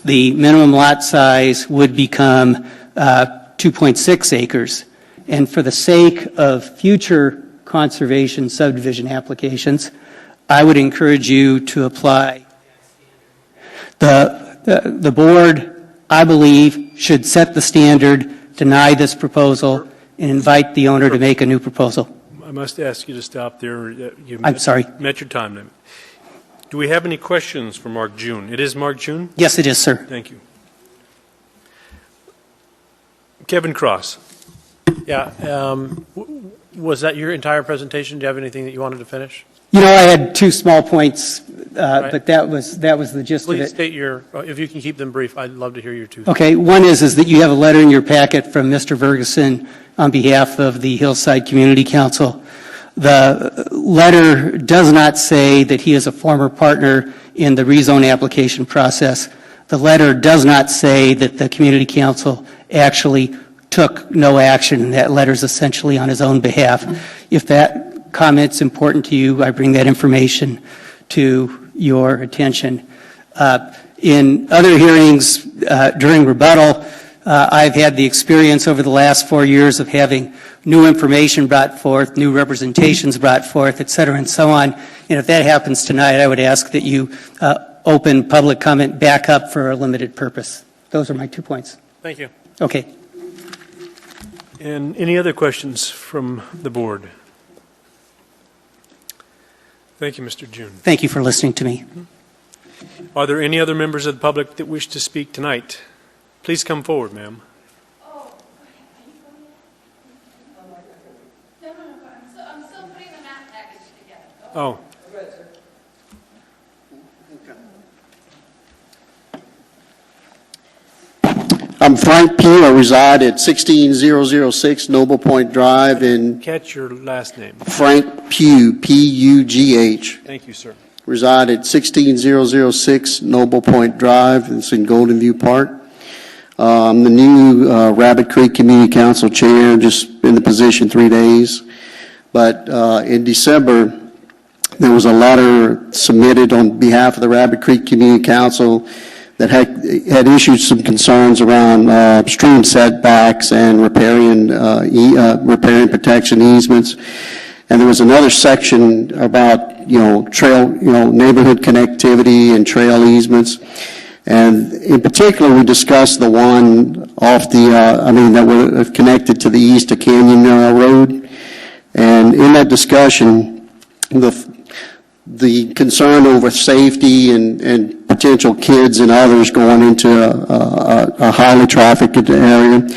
the minimum lot size would become 2.6 acres. And for the sake of future conservation subdivision applications, I would encourage you to apply. The board, I believe, should set the standard, deny this proposal, and invite the owner to make a new proposal. I must ask you to stop there. I'm sorry. Met your time limit. Do we have any questions for Mark June? It is Mark June? Yes, it is, sir. Thank you. Kevin Cross. Yeah, was that your entire presentation? Do you have anything that you wanted to finish? You know, I had two small points, Right. but that was the gist of Please it. state your, if you can keep them brief, I'd love to hear your two. Okay, one is that you have a letter in your packet from Mr. Ferguson on behalf of the Hillside Community Council. The letter does not say that he is a former partner in the rezone application process. The letter does not say that the Community Council actually took no action, and that letter is essentially on his own behalf. If that comment's important to you, I bring that information to your attention. In other hearings during rebuttal, I've had the experience over the last 4 years of having new information brought forth, new representations brought forth, et cetera, and so on. And if that happens tonight, I would ask that you open public comment back up for a limited purpose. Those are my 2 points. Thank you. Okay. And any other questions from the board? Thank you, Mr. June. Thank you for listening to me. Are there any other members of the public that wish to speak tonight? Please come forward, ma'am. I'm still putting the map package together. Oh. I'm Frank Pugh. I reside at 16006 Noble Point Drive in Catch your last name. Frank Pugh, P-U-G-H. Thank you, sir. Reside at 16006 Noble Point Drive. It's in Golden View Park. I'm the new Rabbit Creek Community Council Chair, just in the position 3 days. But in December, there was a letter submitted on behalf of the Rabbit Creek Community Council that had issued some concerns around stream setbacks and riparian protection easements. And there was another section about, trail, neighborhood connectivity and trail easements. And in particular, we discussed the one off that were connected to the east of Canyon Road. And in that discussion, the concern over safety and potential kids and others going into a highly trafficked area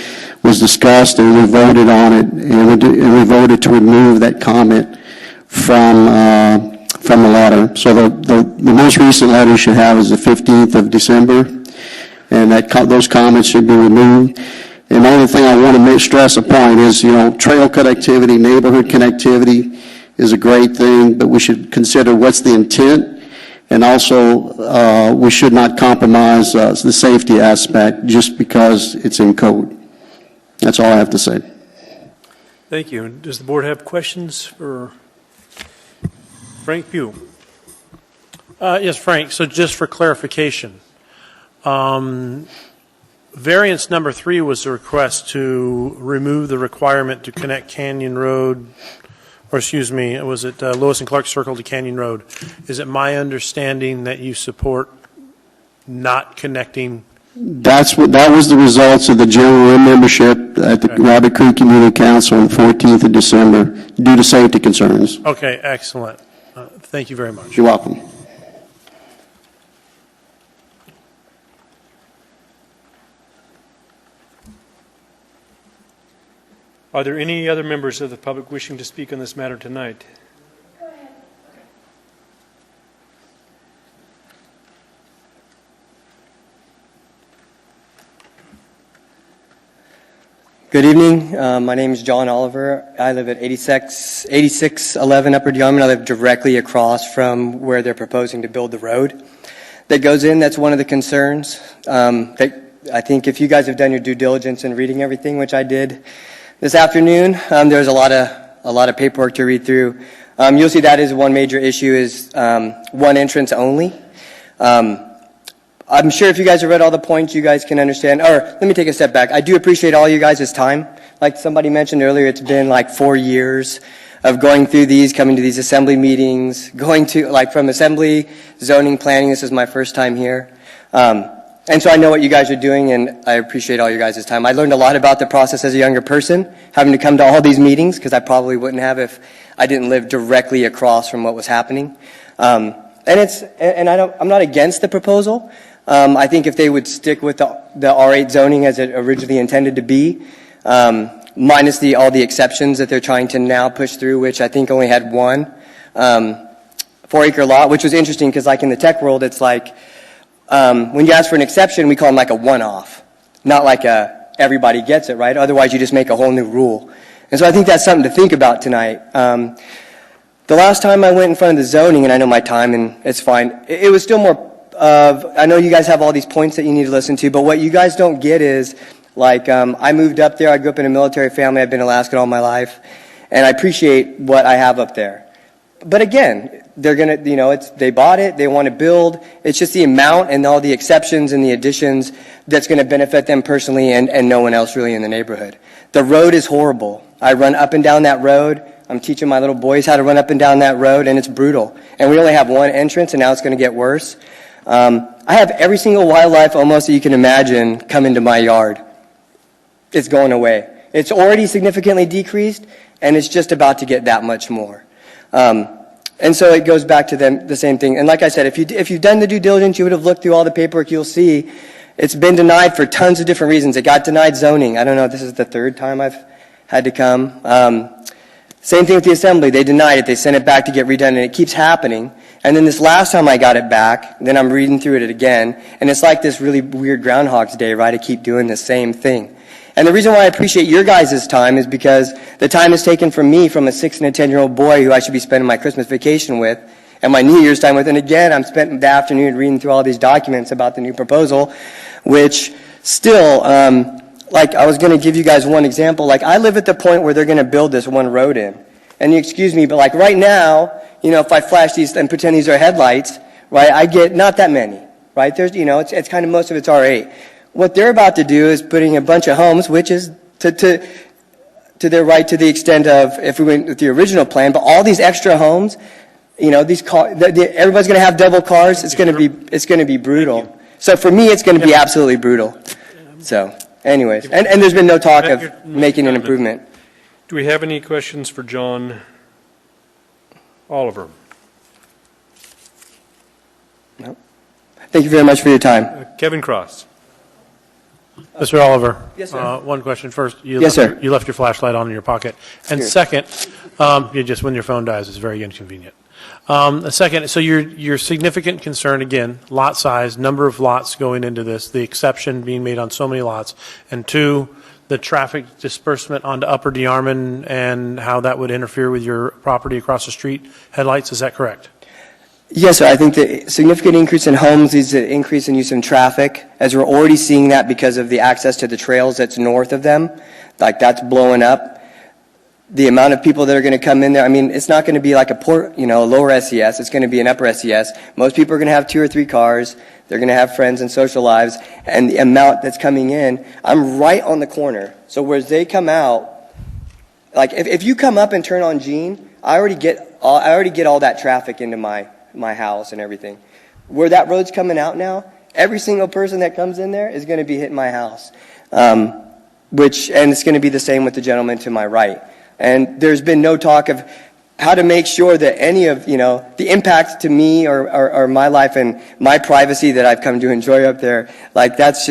was discussed, and we voted on it, and we voted to remove that comment from the letter. So the most recent letter you should have is the 15th of December, and those comments should be removed. And the only thing I want to stress a point is, trail connectivity, neighborhood connectivity is a great thing, but we should consider what's the intent, and also we should not compromise the safety aspect just because it's in code. That's all I have to say. Thank you. Does the board have questions for Frank Pugh? Yes, Frank, so just for clarification, variance number 3 was a request to remove the requirement to connect Canyon Road, or excuse me, was it Lewis and Clark Circle to Canyon Road? Is it my understanding that you support not connecting? That was the results of the general membership at the Rabbit Creek Community Council on the 14th of December due to safety concerns. Okay, excellent. Thank you very much. You're welcome. Are there any other members of the public wishing to speak on this matter tonight? Good evening. My name is John Oliver. I live at 8611 Upper Diamond. I live directly across from where they're proposing to build the road that goes in. That's one of the concerns. I think if you guys have done your due diligence in reading everything, which I did this afternoon, there's a lot of paperwork to read through. You'll see that is one major issue is one entrance only. I'm sure if you guys have read all the points, you guys can understand. Or let me take a step back. I do appreciate all you guys' time. Like somebody mentioned earlier, it's been like 4 years of going through these, coming to these assembly meetings, going to like from assembly, zoning, planning. This is my first time here. And so I know what you guys are doing, and I appreciate all you guys' time. I learned a lot about the process as a younger person, having to come to all these meetings, because I probably wouldn't have if I didn't live directly across from what was happening. I'm not against the proposal. I think if they would stick with the R8 zoning as it originally intended to be, minus all the exceptions that they're trying to now push through, which I think only had one 4-acre lot, which was interesting because like in the tech world, it's like when you ask for an exception, we call them like a one-off, not like everybody gets it, right? Otherwise, you just make a whole new rule. And so I think that's something to think about tonight. The last time I went in front of the zoning, and I know my time, and it's fine, it was still more I know you guys have all these points that you need to listen to, but what you guys don't get is, like, I moved up there. I grew up in a military family. I've been in Alaska all my life, and I appreciate what I have up there. But again, they're going to, they bought it. They want to build. It's just the amount and all the exceptions and the additions that's going to benefit them personally and no one else really in the neighborhood. The road is horrible. I run up and down that road. I'm teaching my little boys how to run up and down that road, and it's brutal. And we only have one entrance, and now it's going to get worse. I have every single wildlife almost that you can imagine come into my yard. It's going away. It's already significantly decreased, and it's just about to get that much more. And so it goes back to the same thing. And like I said, if you've done the due diligence, you would have looked through all the paperwork. You'll see it's been denied for tons of different reasons. It got denied zoning. I don't know. This is the third time I've had to come. Same thing with the assembly. They denied it. They sent it back to get redone, and it keeps happening. And then this last time I got it back, then I'm reading through it again, and it's like this really weird Groundhog's Day, right? I keep doing the same thing. And the reason why I appreciate your guys' time is because the time is taken from me, from a 6 and a 10-year-old boy who I should be spending my Christmas vacation with, and my New Year's time with. And again, I'm spent the afternoon reading through all these documents about the new proposal, which still, like I was going to give you guys one example. Like I live at the point where they're going to build this one road in. And you excuse me, but like right now, if I flash these and pretend these are headlights, right, I get not that many, right? There's, it's kind of most of it's R8. What they're about to do is putting a bunch of homes, which is to their right to the extent of, if we went with the original plan, but all these extra homes, these everybody's going to have double cars. It's going to be brutal. So for me, it's going to be absolutely brutal. So anyways, and there's been no talk of making an improvement. Do we have any questions for John Oliver? No. Thank you very much for your time. Kevin Cross. Mr. Oliver? Yes, sir. One question first. Yes, sir. You left your flashlight on in your pocket. And Here. second, you just, when your phone dies, it's very inconvenient. Second, so your significant concern, again, lot size, number of lots going into this, the exception being made on so many lots, and two, the traffic disbursement onto Upper DeArmond and how that would interfere with your property across the street headlights, is that correct? Yes, sir. I think the significant increase in homes leads to increase in use in traffic, as we're already seeing that because of the access to the trails that's north of them. Like, that's blowing up. The amount of people that are going to come in there, I mean, it's not going to be like a lower SES. It's going to be an upper SES. Most people are going to have 2 or 3 cars. They're going to have friends and social lives. And the amount that's coming in, I'm right on the corner. So where they come out, like, if you come up and turn on Gene, I already get all that traffic into my house and everything. Where that road's coming out now, every single person that comes in there is going to be hitting my house. And it's going to be the same with the gentleman to my right. And there's been no talk of how to make sure that any of, the impact to me or my life and my privacy that I've come to enjoy up there, like, that's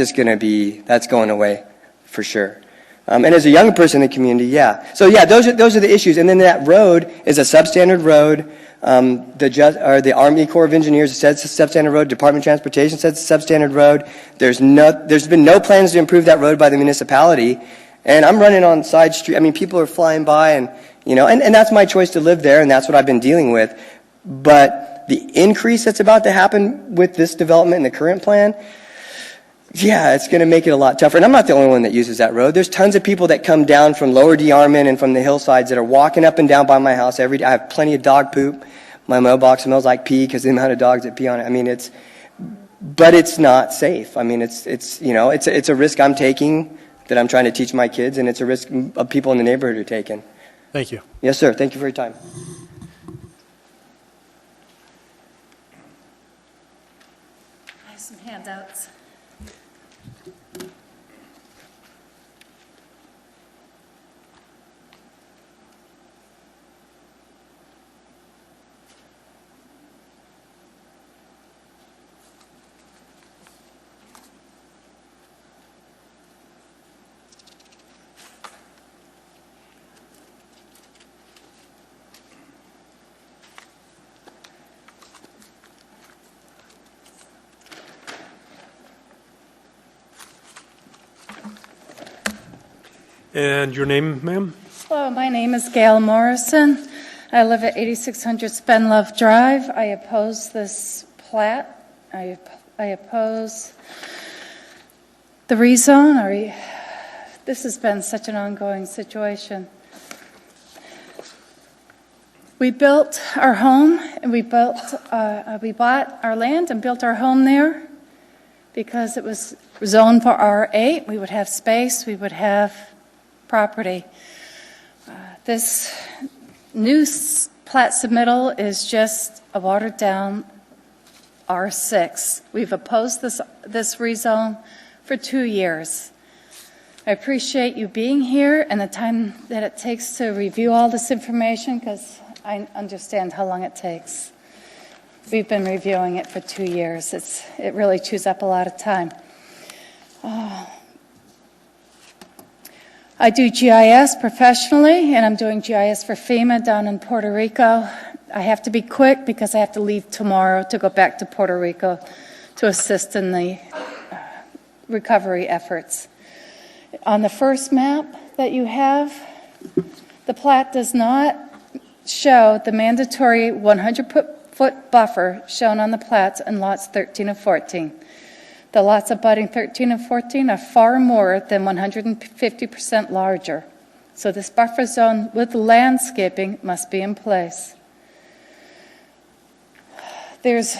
going away for sure. And as a young person in the community, yeah. So yeah, those are the issues. And then that road is a substandard road. The Army Corps of Engineers says it's a substandard road. Department of Transportation says it's a substandard road. There's been no plans to improve that road by the municipality. And I'm running on side street. I mean, people are flying by, and and that's my choice to live there, and that's what I've been dealing with. But the increase that's about to happen with this development and the current plan, yeah, it's going to make it a lot tougher. And I'm not the only one that uses that road. There's tons of people that come down from Lower DeArmond and from the hillsides that are walking up and down by my house every day. I have plenty of dog poop. My mailbox smells like pee because the amount of dogs that pee on it. I mean, but it's not safe. I mean, it's a risk I'm taking that I'm trying to teach my kids, and it's a risk of people in the neighborhood are taking. Thank you. Yes, sir. Thank you for your time. I have some handouts. And your name, ma'am? Hello, my name is Gail Morrison. I live at 8600 Spenlove Drive. I oppose this plat. I oppose the rezone. This has been such an ongoing situation. We built our home, and we bought our land and built our home there because it was zoned for R8. We would have space. We would have property. This new plat submittal is just a watered down R6. We've opposed this rezone for 2 years. I appreciate you being here and the time that it takes to review all this information, because I understand how long it takes. We've been reviewing it for 2 years. It really chews up a lot of time. I do GIS professionally, and I'm doing GIS for FEMA down in Puerto Rico. I have to be quick because I have to leave tomorrow to go back to Puerto Rico to assist in the recovery efforts. On the first map that you have, the plat does not show the mandatory 100-foot buffer shown on the plats in lots 13 and 14. The lots abutting 13 and 14 are far more than 150% larger. So this buffer zone with landscaping must be in place. There's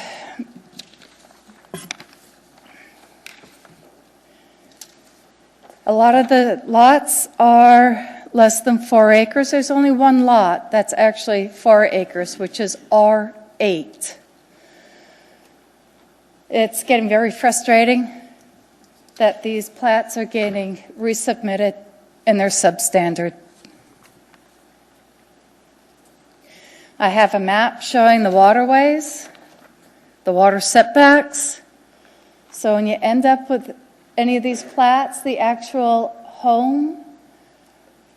a lot of the lots are less than 4 acres. There's only one lot that's actually 4 acres, which is R8. It's getting very frustrating that these plats are getting resubmitted and they're substandard. I have a map showing the waterways, the water setbacks, So when you end up with any of these plats, the actual home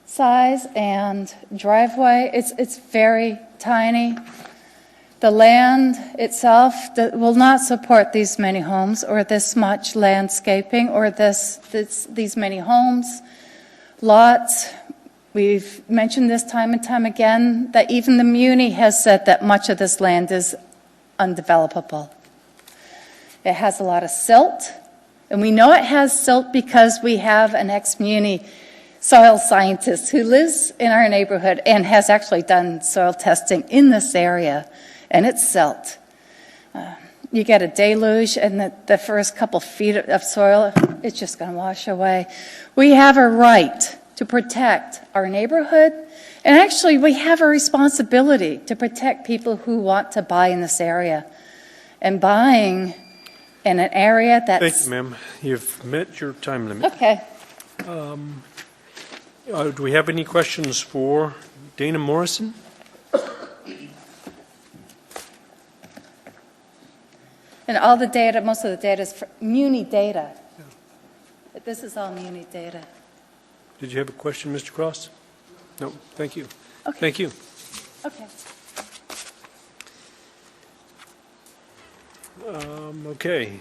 size and driveway, it's very tiny. The land itself will not support these many homes or this much landscaping or these many homes, lots. We've mentioned this time and time again that even the Muni has said that much of this land is undevelopable. It has a lot of silt, and we know it has silt because we have an ex-Muni soil scientist who lives in our neighborhood and has actually done soil testing in this area, and it's silt. You get a deluge, and the first couple feet of soil, it's just going to wash away. We have a right to protect our neighborhood, and actually we have a responsibility to protect people who want to buy in this area. And buying in an area that's... Thank you, ma'am. You've met your time limit. Okay. Do we have any questions for Dana Morrison? And all the data, most of the data is Muni data. This is all Muni data. Did you have a question, Mr. Cross? No, thank you. Okay. Thank you. Okay. Okay.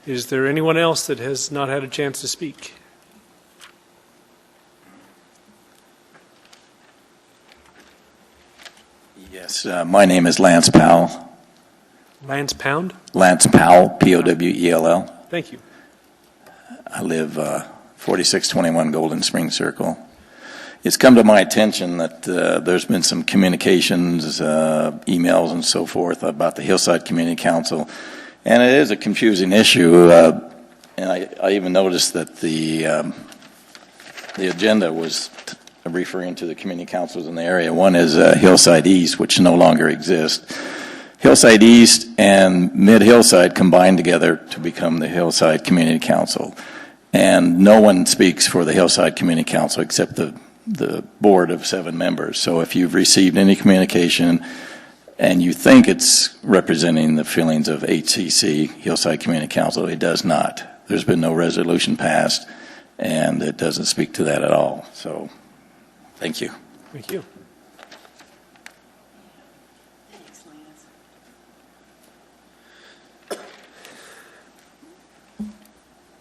Is there anyone else that has not had a chance to speak? Yes, my name is Lance Powell. Lance Pound? Lance Powell, Powell. Thank you. I live 4621 Golden Spring Circle. It's come to my attention that there's been some communications, emails and so forth about the Hillside Community Council, and it is a confusing issue. And I even noticed that the agenda was referring to the community councils in the area. One is Hillside East, which no longer exists. Hillside East and Mid-Hillside combined together to become the Hillside Community Council. And no one speaks for the Hillside Community Council except the board of 7 members. So if you've received any communication and you think it's representing the feelings of HCC, Hillside Community Council, it does not. There's been no resolution passed, and it doesn't speak to that at all. So, thank you. Thank you.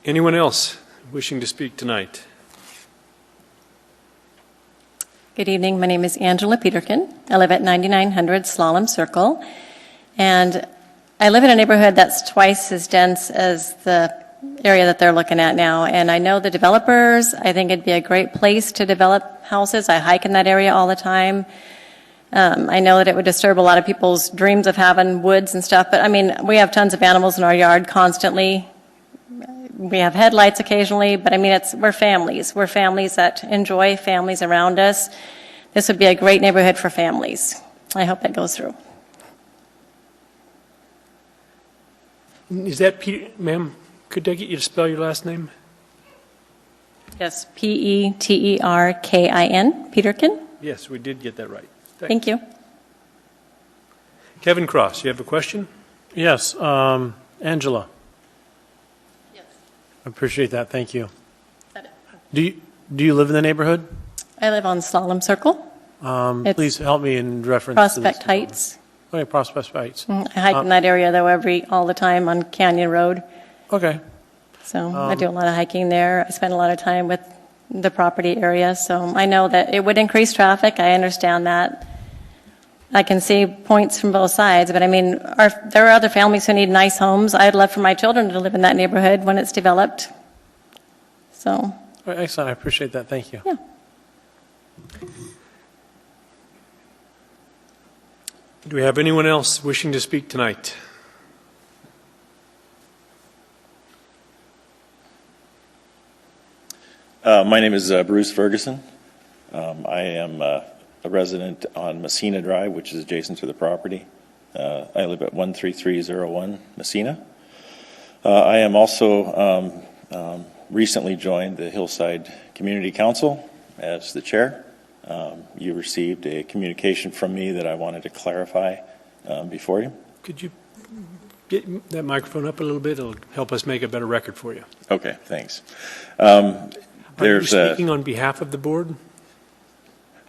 Anyone else wishing to speak tonight? Good evening. My name is Angela Peterkin. I live at 9900 Slalom Circle, and I live in a neighborhood that's twice as dense as the area that they're looking at now. And I know the developers. I think it'd be a great place to develop houses. I hike in that area all the time. I know that it would disturb a lot of people's dreams of having woods and stuff, but I mean, we have tons of animals in our yard constantly. We have headlights occasionally, but I mean, we're families. We're families that enjoy families around us. This would be a great neighborhood for families. I hope that goes through. Is that Peter, ma'am? Could I get you to spell your last name? Yes, Peterkin, Peterkin. Yes, we did get that right. Thank you. Kevin Cross, you have a question? Yes, Angela. I appreciate that. Thank you. Do you live in the neighborhood? I live on Slalom Circle. Please help me in reference Prospect to Heights. Okay, Prospect Heights. I hike in that area though all the time on Canyon Road. Okay. So I do a lot of hiking there. I spend a lot of time with the property area, so I know that it would increase traffic. I understand that. I can see points from both sides, but I mean, there are other families who need nice homes. I'd love for my children to live in that neighborhood when it's developed. So. All right, excellent. I appreciate that. Thank you. Yeah. Do we have anyone else wishing to speak tonight? My name is Bruce Ferguson. I am a resident on Messina Drive, which is adjacent to the property. I live at 13301 Messina. I am also recently joined the Hillside Community Council as the chair. You received a communication from me that I wanted to clarify before you. Could you get that microphone up a little bit. It'll help us make a better record for you. Okay, thanks. Are you There's speaking on behalf of the board?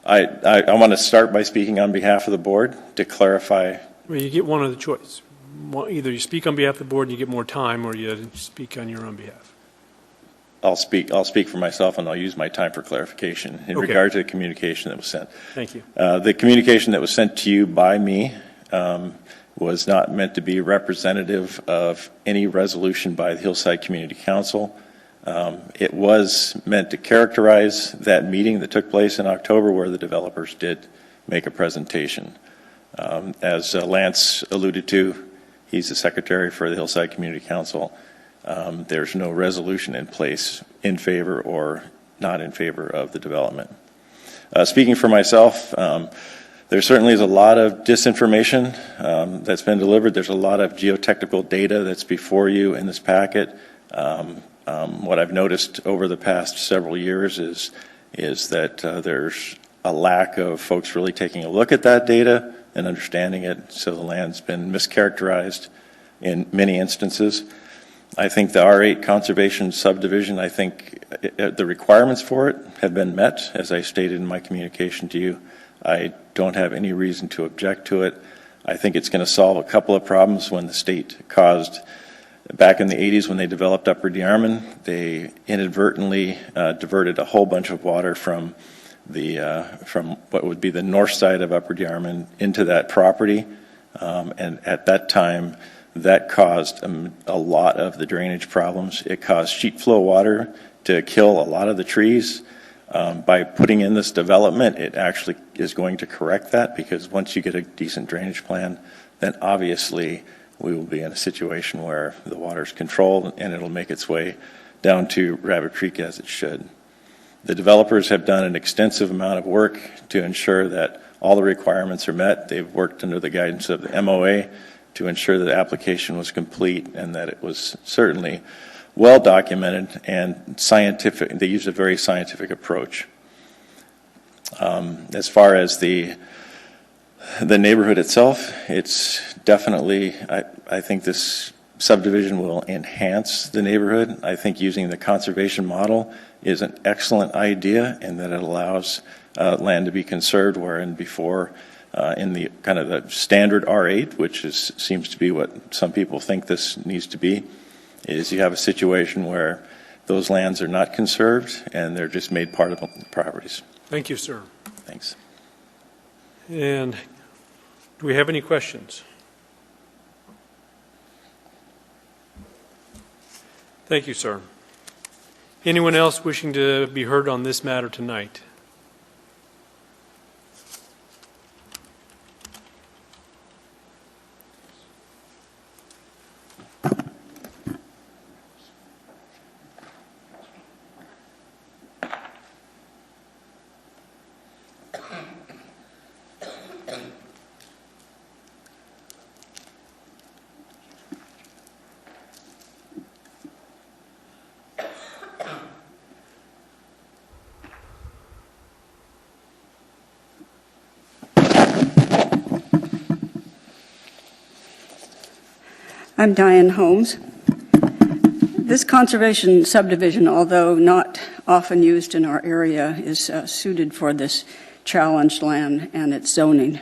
I want to start by speaking on behalf of the board to clarify. Well, you get one of the choice. Either you speak on behalf of the board and you get more time, or you speak on your own behalf. I'll speak for myself, and I'll use my time for clarification in Okay. regard to the communication that was sent. Thank you. The communication that was sent to you by me was not meant to be representative of any resolution by the Hillside Community Council. It was meant to characterize that meeting that took place in October where the developers did make a presentation. As Lance alluded to, he's the secretary for the Hillside Community Council. There's no resolution in place in favor or not in favor of the development. Speaking for myself, there certainly is a lot of disinformation that's been delivered. There's a lot of geotechnical data that's before you in this packet. What I've noticed over the past several years is that there's a lack of folks really taking a look at that data and understanding it, so the land's been mischaracterized in many instances. I think the R8 conservation subdivision, I think the requirements for it have been met, as I stated in my communication to you. I don't have any reason to object to it. I think it's going to solve a couple of problems when the state caused, back in the 80s when they developed Upper Dearman, they inadvertently diverted a whole bunch of water from what would be the north side of Upper Dearman into that property. And at that time, that caused a lot of the drainage problems. It caused sheet flow water to kill a lot of the trees. By putting in this development, it actually is going to correct that, because once you get a decent drainage plan, then obviously we will be in a situation where the water is controlled and it'll make its way down to Rabbit Creek as it should. The developers have done an extensive amount of work to ensure that all the requirements are met. They've worked under the guidance of the MOA to ensure that the application was complete and that it was certainly well documented and scientific. They used a very scientific approach. As far as the neighborhood itself, it's definitely, I think this subdivision will enhance the neighborhood. I think using the conservation model is an excellent idea, in that it allows land to be conserved, wherein before in the kind of the standard R8, which seems to be what some people think this needs to be, is you have a situation where those lands are not conserved and they're just made part of the properties. Thank you, sir. Thanks. And do we have any questions? Thank you, sir. Anyone else wishing to be heard on this matter tonight? I'm Diane Holmes. This conservation subdivision, although not often used in our area, is suited for this challenged land and its zoning.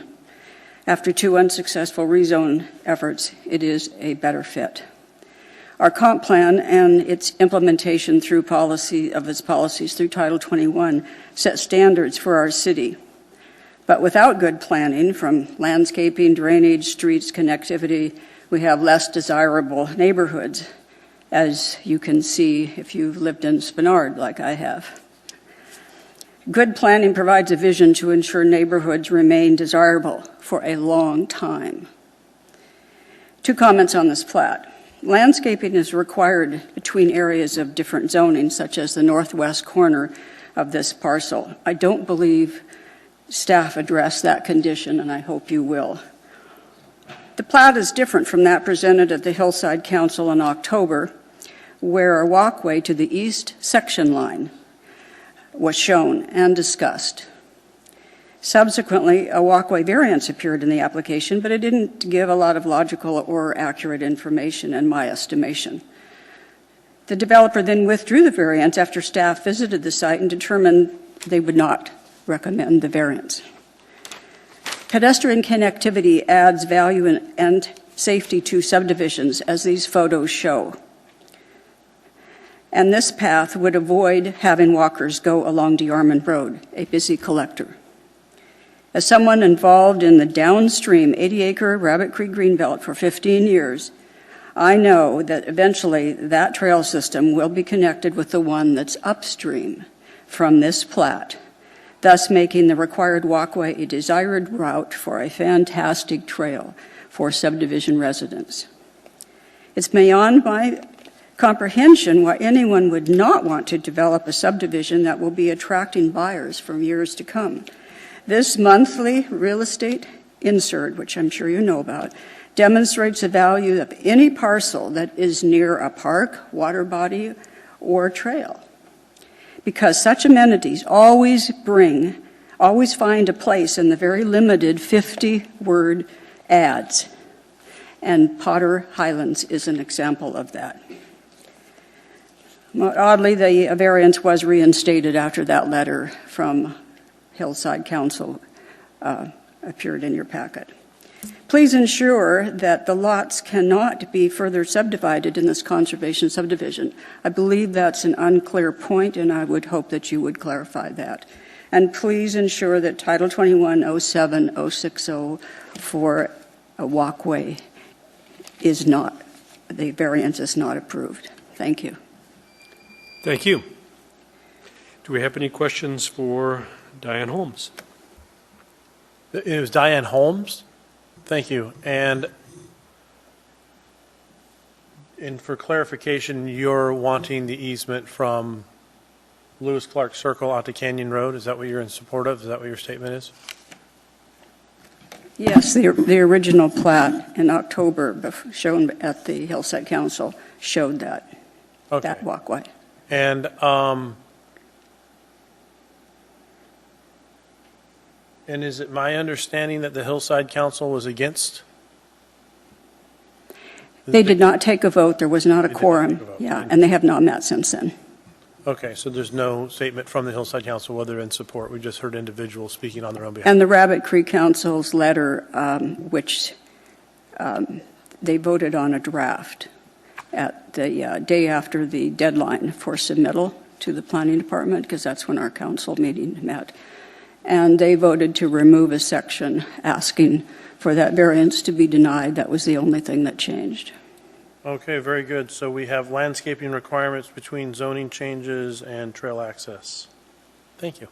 After 2 unsuccessful rezone efforts, it is a better fit. Our comp plan and its implementation through its policies through Title 21 set standards for our city. But without good planning, from landscaping, drainage, streets, connectivity, we have less desirable neighborhoods, as you can see if you've lived in Spenard like I have. Good planning provides a vision to ensure neighborhoods remain desirable for a long time. 2 comments on this plat. Landscaping is required between areas of different zoning, such as the northwest corner of this parcel. I don't believe staff addressed that condition, and I hope you will. The plat is different from that presented at the Hillside Council in October, where a walkway to the east section line was shown and discussed. Subsequently, a walkway variance appeared in the application, but it didn't give a lot of logical or accurate information in my estimation. The developer then withdrew the variance after staff visited the site and determined they would not recommend the variance. Pedestrian connectivity adds value and safety to subdivisions, as these photos show. And this path would avoid having walkers go along DeArmond Road, a busy collector. As someone involved in the downstream 80-acre Rabbit Creek Greenbelt for 15 years, I know that eventually that trail system will be connected with the one that's upstream from this plat, thus making the required walkway a desired route for a fantastic trail for subdivision residents. It's beyond my comprehension why anyone would not want to develop a subdivision that will be attracting buyers for years to come. This monthly real estate insert, which I'm sure you know about, demonstrates the value of any parcel that is near a park, water body, or trail. Because such amenities always find a place in the very limited 50-word ads. And Potter Highlands is an example of that. Oddly, the variance was reinstated after that letter from Hillside Council appeared in your packet. Please ensure that the lots cannot be further subdivided in this conservation subdivision. I believe that's an unclear point, and I would hope that you would clarify that. And please ensure that Title 21-07060 for a walkway is not, the variance is not approved. Thank you. Thank you. Do we have any questions for Diane Holmes? It was Diane Holmes? Thank you. And for clarification, you're wanting the easement from Lewis Clark Circle out to Canyon Road? Is that what you're in support of? Is that what your statement is? Yes, the original plat in October shown at the Hillside Council showed that, that walkway. And is it my understanding that the Hillside Council was against? They did not take a vote. There was not a quorum. Yeah, and they have not met since then. Okay, so there's no statement from the Hillside Council whether in support. We just heard individuals speaking on their own behalf. And the Rabbit Creek Council's letter, which they voted on a draft at the day after the deadline for submittal to the planning department, because that's when our council meeting met. And they voted to remove a section asking for that variance to be denied. That was the only thing that changed. Okay, very good. So we have landscaping requirements between zoning changes and trail access. Thank you.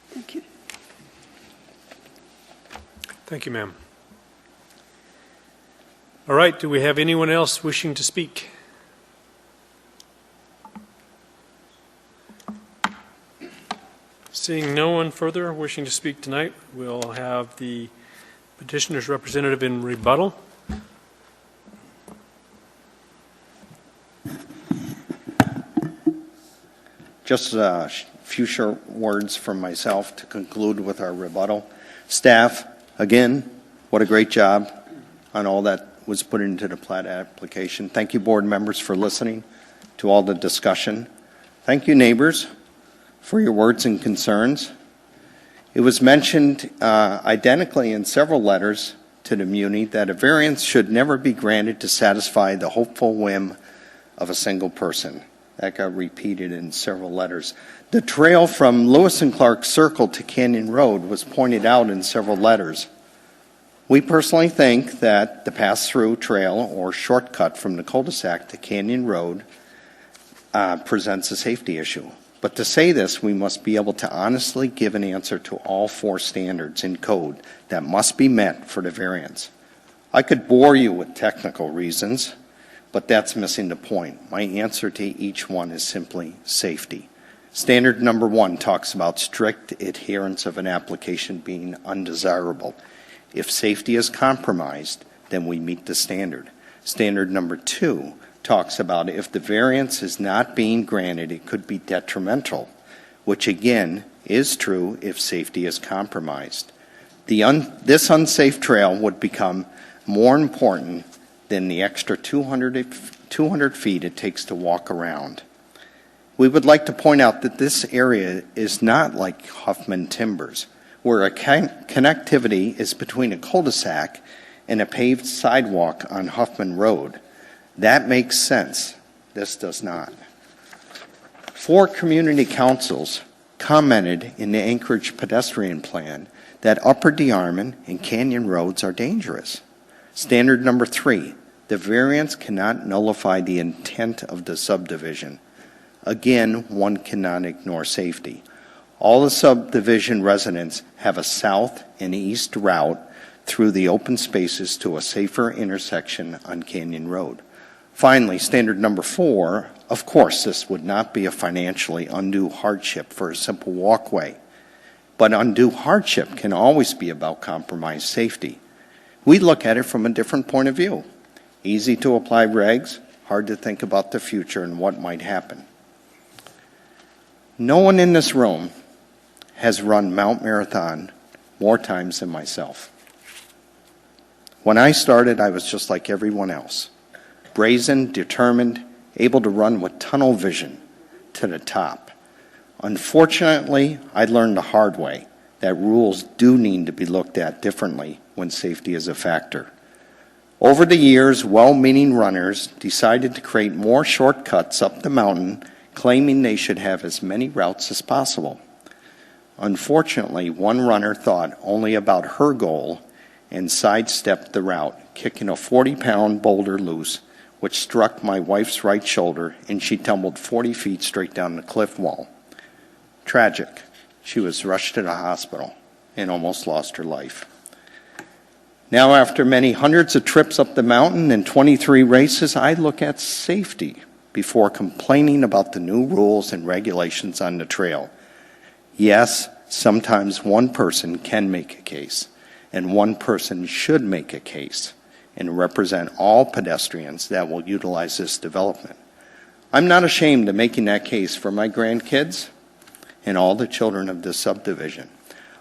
Thank you. Thank you, ma'am. All right, do we have anyone else wishing to speak? Seeing no one further wishing to speak tonight, we'll have the petitioner's representative in rebuttal. Just a few short words from myself to conclude with our rebuttal. Staff, again, what a great job on all that was put into the plat application. Thank you, board members, for listening to all the discussion. Thank you, neighbors, for your words and concerns. It was mentioned identically in several letters to the Muni that a variance should never be granted to satisfy the hopeful whim of a single person. That got repeated in several letters. The trail from Lewis and Clark Circle to Canyon Road was pointed out in several letters. We personally think that the pass-through trail or shortcut from the cul-de-sac to Canyon Road presents a safety issue. But to say this, we must be able to honestly give an answer to all four standards in code that must be met for the variance. I could bore you with technical reasons, but that's missing the point. My answer to each one is simply safety. Standard number 1 talks about strict adherence of an application being undesirable. If safety is compromised, then we meet the standard. Standard number 2 talks about if the variance is not being granted, it could be detrimental, which again is true if safety is compromised. This unsafe trail would become more important than the extra 200 feet it takes to walk around. We would like to point out that this area is not like Huffman Timbers, where a connectivity is between a cul-de-sac and a paved sidewalk on Huffman Road. That makes sense. This does not. 4 community councils commented in the Anchorage pedestrian plan that Upper DeArmond and Canyon roads are dangerous. Standard number 3, the variance cannot nullify the intent of the subdivision. Again, one cannot ignore safety. All the subdivision residents have a south and east route through the open spaces to a safer intersection on Canyon Road. Finally, standard number 4, of course, this would not be a financially undue hardship for a simple walkway. But undue hardship can always be about compromised safety. We look at it from a different point of view. Easy to apply regs, hard to think about the future and what might happen. No one in this room has run Mount Marathon more times than myself. When I started, I was just like everyone else. Brazen, determined, able to run with tunnel vision to the top. Unfortunately, I learned the hard way that rules do need to be looked at differently when safety is a factor. Over the years, well-meaning runners decided to create more shortcuts up the mountain, claiming they should have as many routes as possible. Unfortunately, one runner thought only about her goal and sidestepped the route, kicking a 40-pound boulder loose, which struck my wife's right shoulder, and she tumbled 40 feet straight down the cliff wall. Tragic. She was rushed to the hospital and almost lost her life. Now, after many hundreds of trips up the mountain and 23 races, I look at safety before complaining about the new rules and regulations on the trail. Yes, sometimes one person can make a case, and one person should make a case and represent all pedestrians that will utilize this development. I'm not ashamed of making that case for my grandkids and all the children of this subdivision.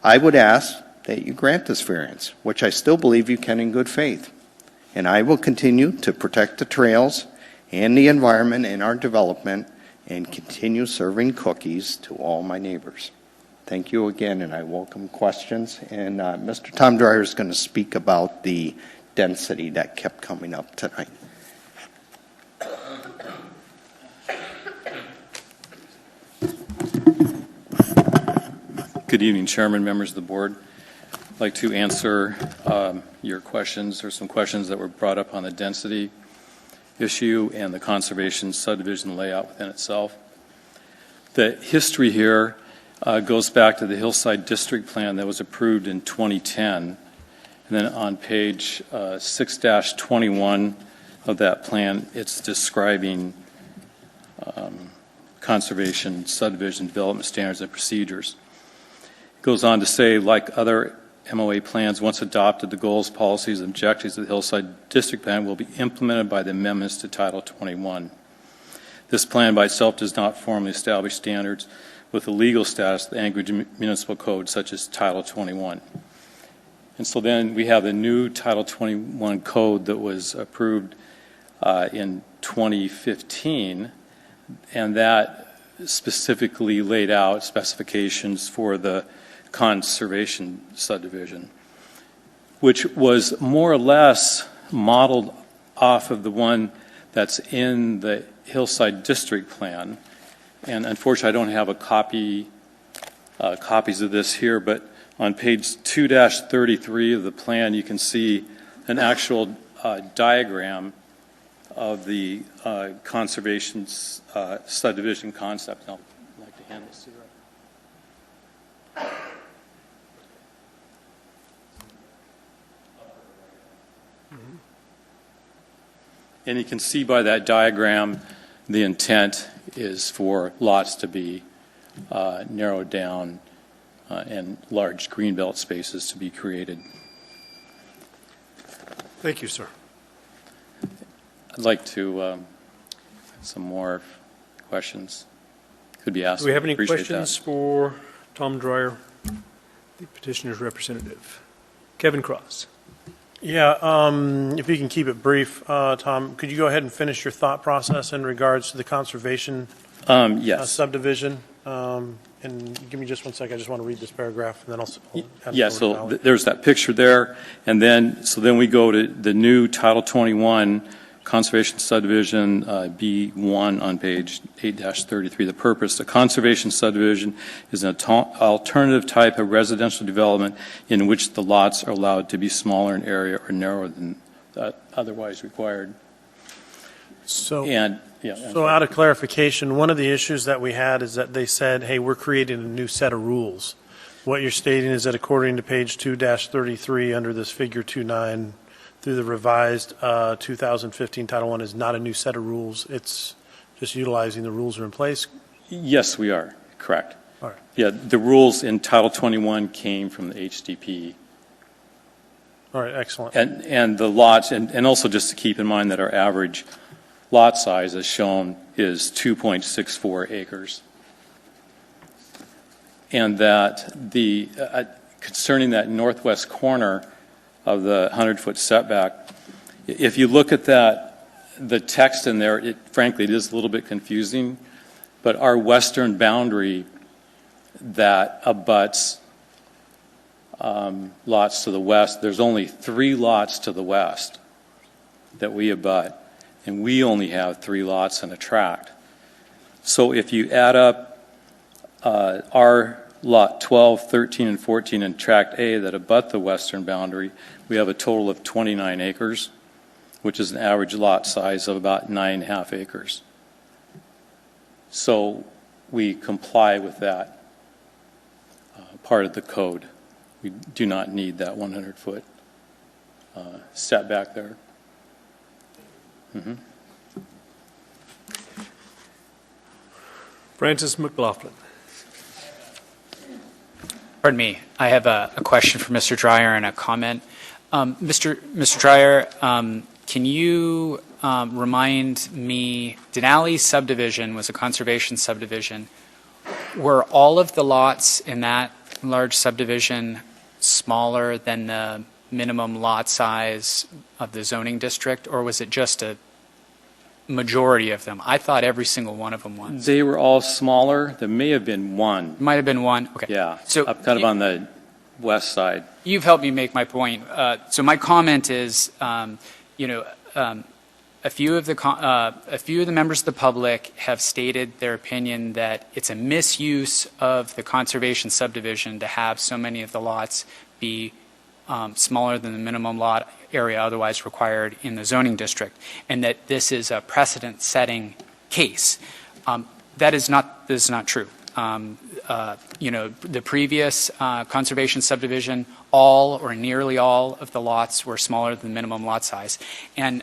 I would ask that you grant this variance, which I still believe you can in good faith. And I will continue to protect the trails and the environment in our development and continue serving cookies to all my neighbors. Thank you again, and I welcome questions. And Mr. Tom Dreyer is going to speak about the density that kept coming up tonight. Good evening, Chairman, members of the board. I'd like to answer your questions. There's some questions that were brought up on the density issue and the conservation subdivision layout within itself. The history here goes back to the Hillside District Plan that was approved in 2010. And then on page 6-21 of that plan, it's describing conservation subdivision development standards and procedures. It goes on to say, like other MOA plans, once adopted, the goals, policies, and objectives of the Hillside District Plan will be implemented by the amendments to Title 21. This plan by itself does not formally establish standards with the legal status of the Anchorage Municipal Code, such as Title 21. And so then we have the new Title 21 code that was approved in 2015, and that specifically laid out specifications for the conservation subdivision, which was more or less modeled off of the one that's in the Hillside District Plan. And unfortunately, I don't have a copies of this here, but on page 2-33 of the plan, you can see an actual diagram of the conservation subdivision concept. I'd like to hand this to you. And you can see by that diagram, the intent is for lots to be narrowed down and large greenbelt spaces to be created. Thank you, sir. I'd like to some more questions could be asked. Do we have any Appreciate questions that. for Tom Dreyer, the petitioner's representative. Kevin Cross. Yeah, if you can keep it brief, Tom, could you go ahead and finish your thought process in regards to the conservation Yes. subdivision? And give me just 1 second. I just want to read this paragraph, and then I'll have Yeah, so there's that picture there, and then we go to the new Title 21 Conservation Subdivision B1 on page 8-33. The purpose: the conservation subdivision is an alternative type of residential development in which the lots are allowed to be smaller in area or narrower than otherwise required. So, And so out of clarification, one of the issues that we had is that they said, hey, we're creating a new set of rules. What you're stating is that according to page 2-33 under this figure 2.9 through the revised 2015 Title I is not a new set of rules. It's just utilizing the rules that are in place. Yes, we are, correct. All right. Yeah, the rules in Title 21 came from the HDP. All right, excellent. And the lots, and also just to keep in mind that our average lot size, as shown, is 2.64 acres. And that the, concerning that northwest corner of the 100-foot setback, if you look at that, the text in there, frankly, it is a little bit confusing, but our western boundary that abuts lots to the west, there's only 3 lots to the west that we abut, and we only have 3 lots in a tract. So if you add up our lot 12, 13, and 14 in tract A that abut the western boundary, we have a total of 29 acres, which is an average lot size of about 9.5 acres. So we comply with that part of the code. We do not need that 100-foot setback there. Francis McLaughlin. Pardon me. I have a question for Mr. Dreyer and a comment. Mr. Dreyer, can you remind me, Denali subdivision was a conservation subdivision. Were all of the lots in that large subdivision smaller than the minimum lot size of the zoning district, or was it just a majority of them? I thought every single one of them was. They were all smaller. There may have been one. Might have been one. Okay. Yeah, So up kind of on the west side. You've helped me make my point. So my comment is, a few of the members of the public have stated their opinion that it's a misuse of the conservation subdivision to have so many of the lots be smaller than the minimum lot area otherwise required in the zoning district, and that this is a precedent-setting case. That is not true. The previous conservation subdivision, all or nearly all of the lots were smaller than the minimum lot size. And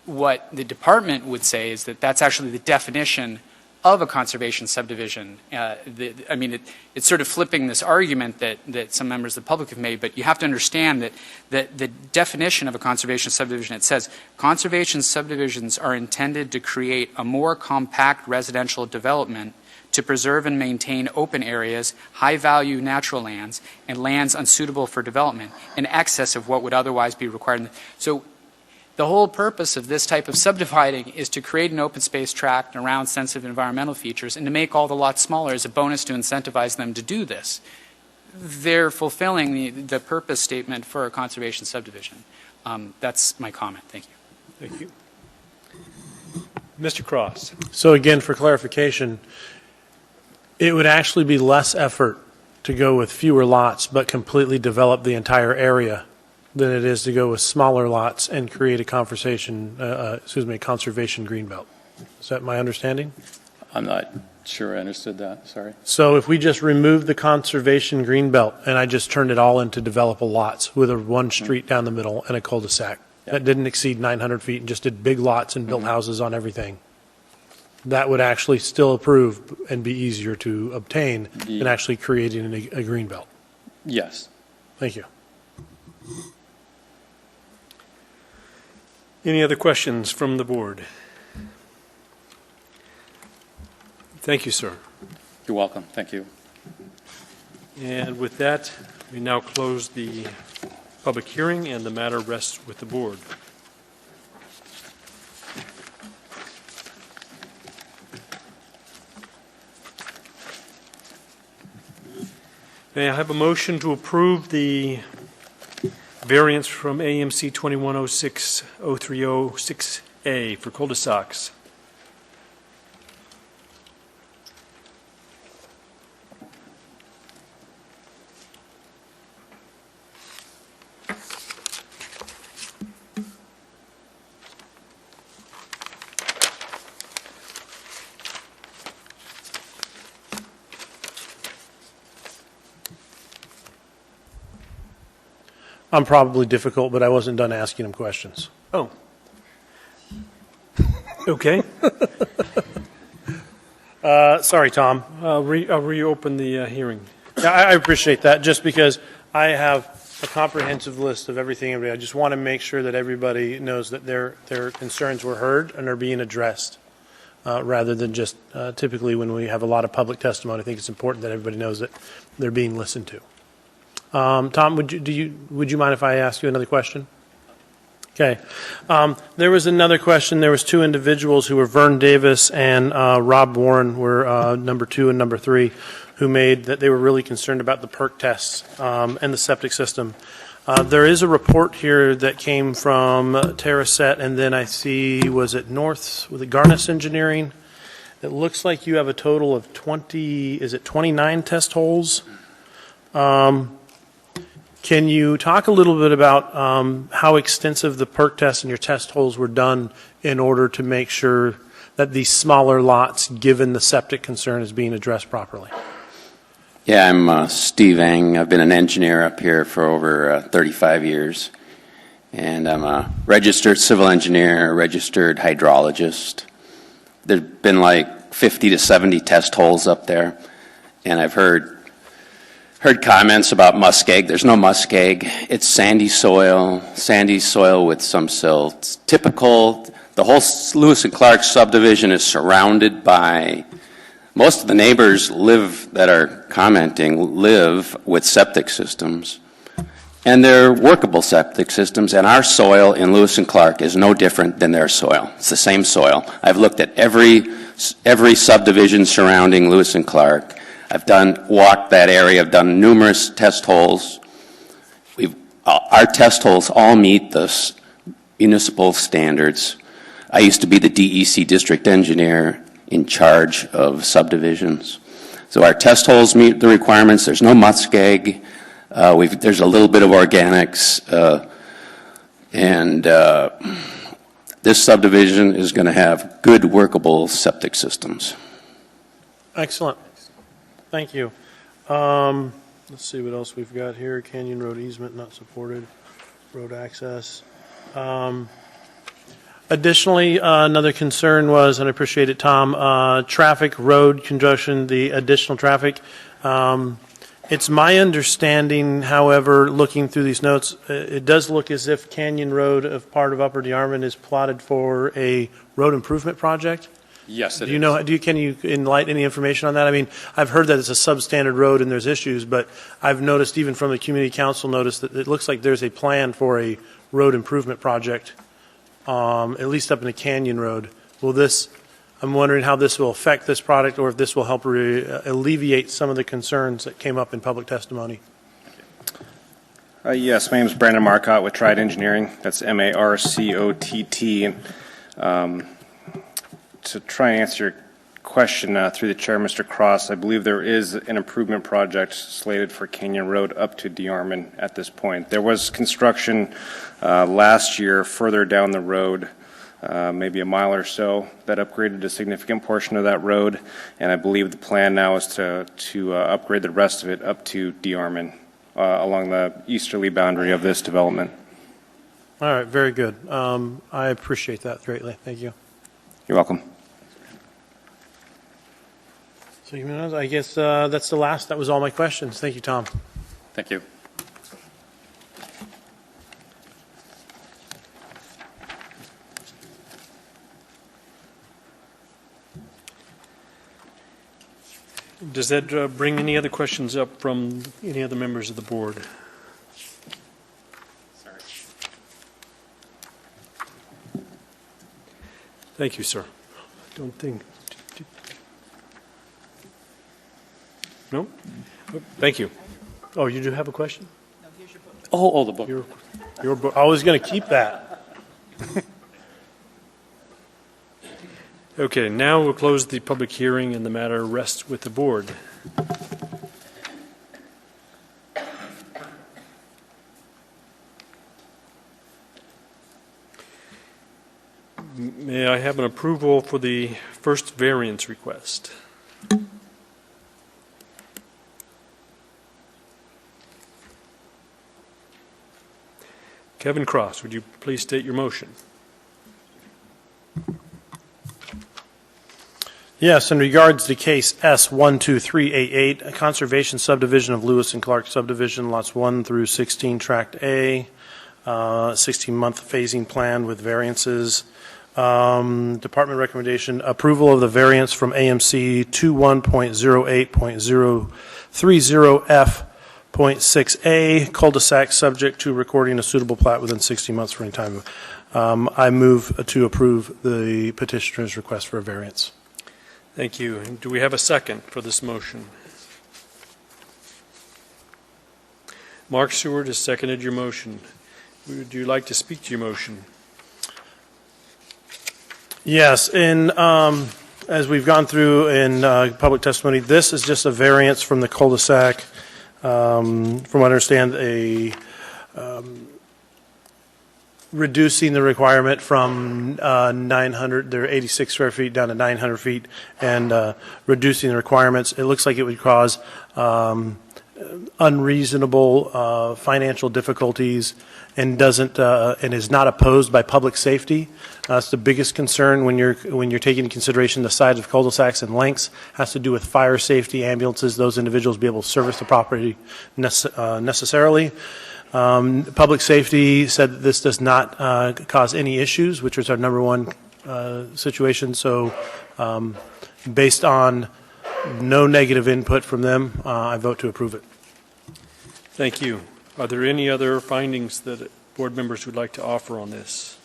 what the department would say is that that's actually the definition of a conservation subdivision. It's sort of flipping this argument that some members of the public have made, but you have to understand that the definition of a conservation subdivision, it says, conservation subdivisions are intended to create a more compact residential development to preserve and maintain open areas, high-value natural lands, and lands unsuitable for development in excess of what would otherwise be required. So the whole purpose of this type of subdividing is to create an open space tract around sensitive environmental features and to make all the lots smaller as a bonus to incentivize them to do this. They're fulfilling the purpose statement for a conservation subdivision. That's my comment. Thank you. Thank you. Mr. Cross. So again, for clarification, it would actually be less effort to go with fewer lots but completely develop the entire area than it is to go with smaller lots and create a conservation greenbelt. Is that my understanding? I'm not sure I understood that. Sorry. So if we just removed the conservation greenbelt and I just turned it all into developable lots with one street down the middle and a cul-de-sac that didn't exceed 900 feet and just did big lots and built houses on everything, that would actually still approve and be easier to obtain than actually creating a greenbelt. Yes. Thank you. Any other questions from the board? Thank you, sir. You're welcome. Thank you. And with that, we now close the public hearing, and the matter rests with the board. May I have a motion to approve the variance from AMC 2106-030-6A for cul-de-sacs? I'm probably difficult, but I wasn't done asking him questions. Oh. Okay. Sorry, Tom. I'll reopen the hearing. Yeah, I appreciate that, just because I have a comprehensive list of everything. I just want to make sure that everybody knows that their concerns were heard and are being addressed, rather than just typically when we have a lot of public testimony. I think it's important that everybody knows that they're being listened to. Tom, would you mind if I ask you another question? Okay. There was another question. There was two individuals who were Vern Davis and Rob Warren, were number 2 and number 3, who made that they were really concerned about the perk tests and the septic system. There is a report here that came from Terraset, and then I see, was it Garnis Engineering? It looks like you have a total of 29 test holes? Can you talk a little bit about how extensive the perk tests and your test holes were done in order to make sure that these smaller lots, given the septic concern, is being addressed properly? Yeah, I'm Steve Eng. I've been an engineer up here for over 35 years. And I'm a registered civil engineer, a registered hydrologist. There's been like 50 to 70 test holes up there. And I've heard comments about muskeg. There's no muskeg. It's sandy soil with some silt. Typical, the whole Lewis and Clark subdivision is surrounded by, most of the neighbors that are commenting live with septic systems. And they're workable septic systems, and our soil in Lewis and Clark is no different than their soil. It's the same soil. I've looked at every subdivision surrounding Lewis and Clark. I've walked that area. I've done numerous test holes. Our test holes all meet the municipal standards. I used to be the DEC district engineer in charge of subdivisions. So our test holes meet the requirements. There's no muskeg. There's a little bit of organics. This subdivision is going to have good workable septic systems. Excellent. Thank you. Let's see what else we've got here. Canyon Road easement not supported. Road access. Additionally, another concern was, and I appreciate it, Tom, traffic, road congestion, the additional traffic. It's my understanding, however, looking through these notes, it does look as if Canyon Road, of part of Upper DeArmond, is plotted for a road improvement project. Yes, it is. Can you enlighten any information on that? I mean, I've heard that it's a substandard road and there's issues, but I've noticed even from the community council notice that it looks like there's a plan for a road improvement project, at least up in the Canyon Road. I'm wondering how this will affect this product, or if this will help alleviate some of the concerns that came up in public testimony. Yes, my name is Brandon Marcotte with Triad Engineering. That's M-A-R-C-O-T-T. To try and answer your question through the chair, Mr. Cross, I believe there is an improvement project slated for Canyon Road up to DeArmond at this point. There was construction last year further down the road, maybe a mile or so, that upgraded a significant portion of that road, and I believe the plan now is to upgrade the rest of it up to DeArmond along the easterly boundary of this development. All right, very good. I appreciate that greatly. Thank you. You're welcome. So I guess that's the last. That was all my questions. Thank you, Tom. Thank you. Does that bring any other questions up from any other members of the board? Sorry. Thank you, sir. I don't think. No? Thank you. Oh, you do have a question? Oh, the book. Your book. I was going to keep that. Okay, now we'll close the public hearing and the matter rests with the board. May I have an approval for the first variance request? Kevin Cross, would you please state your motion? Yes, in regards to case S12388, a conservation subdivision of Lewis and Clark subdivision, lots 1 through 16, tract A, 16-month phasing plan with variances. Department recommendation, approval of the variance from AMC 21.08.030F.6A, cul-de-sac subject to recording a suitable plat within 60 months for any time. I move to approve the petitioner's request for a variance. Thank you. And do we have a second for this motion? Mark Seward has seconded your motion. Would you like to speak to your motion? Yes, and as we've gone through in public testimony, this is just a variance from the cul-de-sac. From what I understand, reducing the requirement from 900, they're 86 square feet down to 900 feet, and reducing the requirements. It looks like it would cause unreasonable financial difficulties and doesn't and is not opposed by public safety. That's the biggest concern when you're taking into consideration the size of cul-de-sacs and lengths. Has to do with fire safety, ambulances, those individuals be able to service the property necessarily. Public safety said that this does not cause any issues, which is our number one situation. So based on no negative input from them, I vote to approve it. Thank you. Are there any other findings that board members would like to offer on this?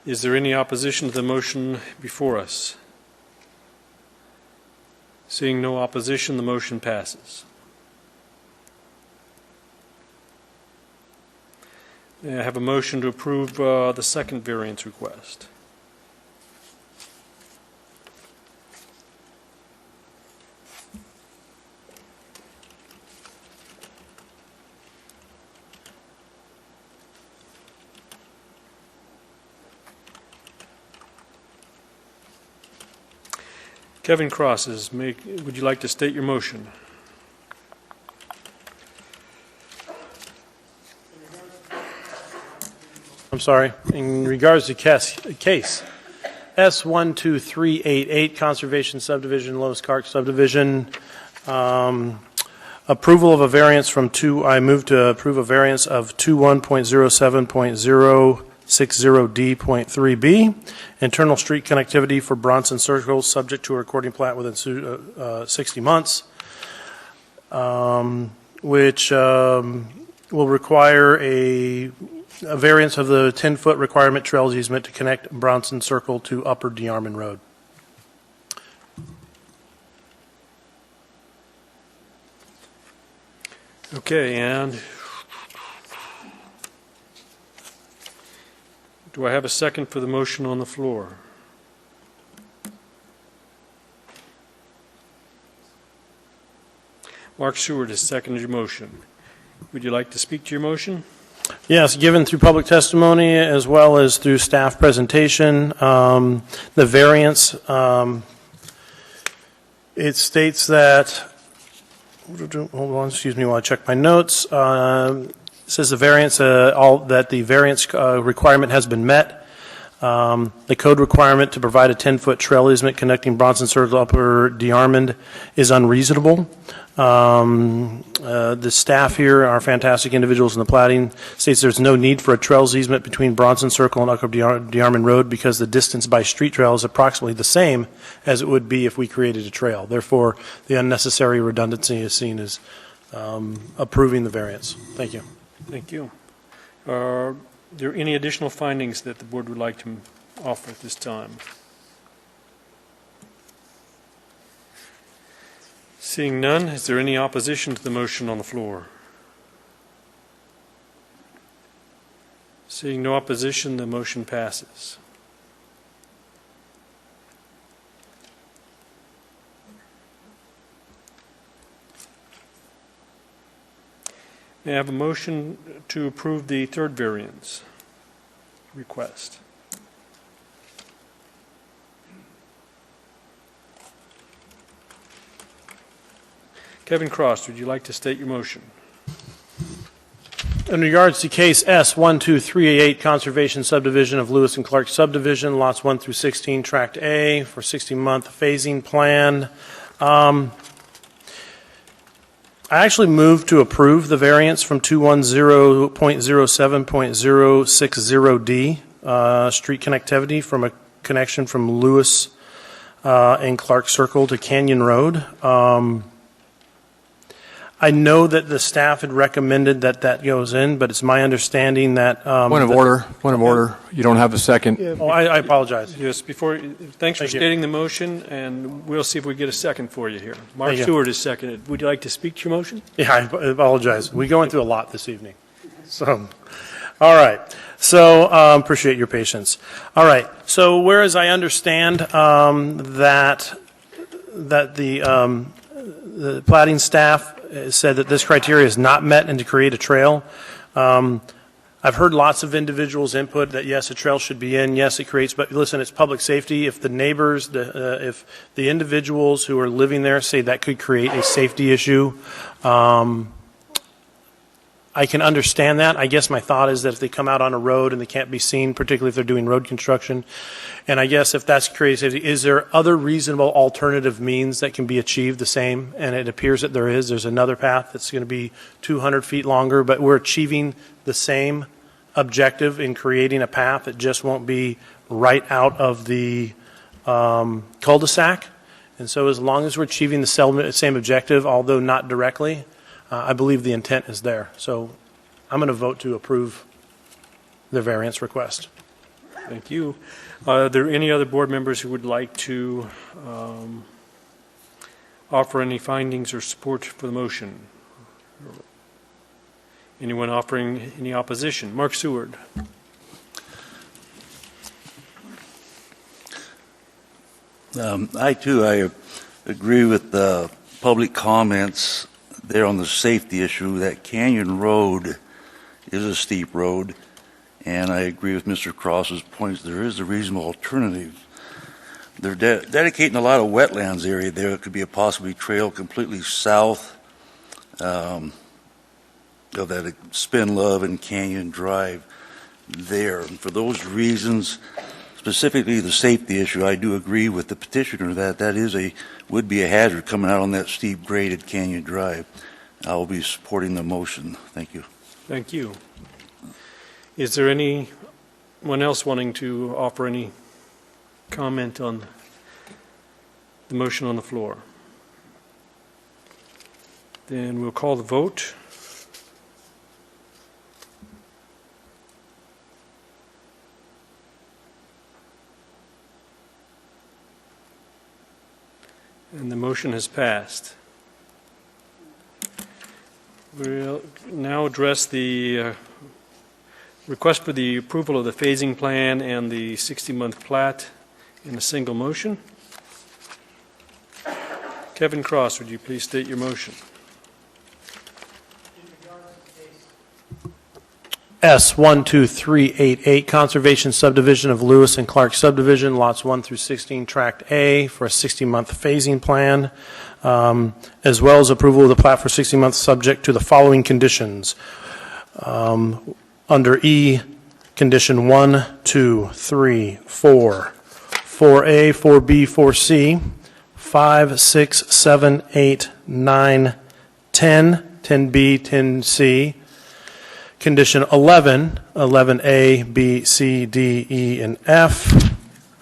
Is there any opposition to the motion before us? Seeing no opposition, the motion passes. May I have a motion to approve the second variance request? Kevin Cross, would you like to state your motion? I'm sorry. In regards to case S12388, Conservation Subdivision, Lois Clark Subdivision, approval of a variance from I move to approve a variance of 21.07.060D.3B, internal street connectivity for Bronson Circle, subject to a recording plat within 60 months, which will require a variance of the 10-foot requirement trails easement to connect Bronson Circle to Upper DeArmond Road. Okay, and do I have a second for the motion on the floor? Mark Seward has seconded your motion. Would you like to speak to your motion? Yes, given through public testimony as well as through staff presentation, the variance, it states that, hold on, excuse me while I check my notes. It says the variance, that the variance requirement has been met. The code requirement to provide a 10-foot trail easement connecting Bronson Circle to Upper DeArmond is unreasonable. The staff here are fantastic individuals in the plating. States there's no need for a trails easement between Bronson Circle and Upper DeArmond Road because the distance by street trail is approximately the same as it would be if we created a trail. Therefore, the unnecessary redundancy is seen as approving the variance. Thank you. Thank you. Are there any additional findings that the board would like to offer at this time? Seeing none, is there any opposition to the motion on the floor? Seeing no opposition, the motion passes. May I have a motion to approve the third variance request? Kevin Cross, would you like to state your motion? In regards to case S12388, Conservation Subdivision of Lewis and Clark Subdivision, lots 1 through 16, Tract A, for 60-month phasing plan. I actually moved to approve the variance from 210.07.060D, street connectivity from a connection from Lewis and Clark Circle to Canyon Road. I know that the staff had recommended that that goes in, but it's my understanding that... Point of order. You don't have a second. Oh, I apologize. Yes, thanks for stating the motion, and we'll see if we get a second for you here. Mark Thank you. Stewart is seconded. Would you like to speak to your motion? Yeah, I apologize. We're going through a lot this evening. So, all right. So, appreciate your patience. All right. So, whereas I understand that the plating staff said that this criteria is not met and to create a trail, I've heard lots of individuals input that yes, a trail should be in, yes, it creates, but listen, it's public safety. If the neighbors, if the individuals who are living there say that could create a safety issue, I can understand that. I guess my thought is that if they come out on a road and they can't be seen, particularly if they're doing road construction, and I guess if that's creating safety, is there other reasonable alternative means that can be achieved the same? And it appears that there is. There's another path that's going to be 200 feet longer, but we're achieving the same objective in creating a path that just won't be right out of the cul-de-sac. And so as long as we're achieving the same objective, although not directly, I believe the intent is there. So I'm going to vote to approve the variance request. Thank you. Are there any other board members who would like to offer any findings or support for the motion? Anyone offering any opposition? Mark Seward. I agree with the public comments there on the safety issue. That Canyon Road is a steep road, and I agree with Mr. Cross's points. There is a reasonable alternative. They're dedicating a lot of wetlands area there. It could be a possibly trail completely south of that Spin Love and Canyon Drive there. And for those reasons, specifically the safety issue, I do agree with the petitioner that that would be a hazard coming out on that steep graded Canyon Drive. I will be supporting the motion. Thank you. Thank you. Is there anyone else wanting to offer any comment on the motion on the floor? Then we'll call the vote. And the motion has passed. We'll now address the request for the approval of the phasing plan and the 60-month plat in a single motion. Kevin Cross, would you please state your motion? S12388, Conservation Subdivision of Lewis and Clark Subdivision, lots 1 through 16, Tract A, for a 60-month phasing plan, as well as approval of the plat for 60 months subject to the following conditions. Under E, Condition 1, 2, 3, 4, 4A, 4B, 4C, 5, 6, 7, 8, 9, 10, 10B, 10C. Condition 11, 11A, B, C, D, E, and F.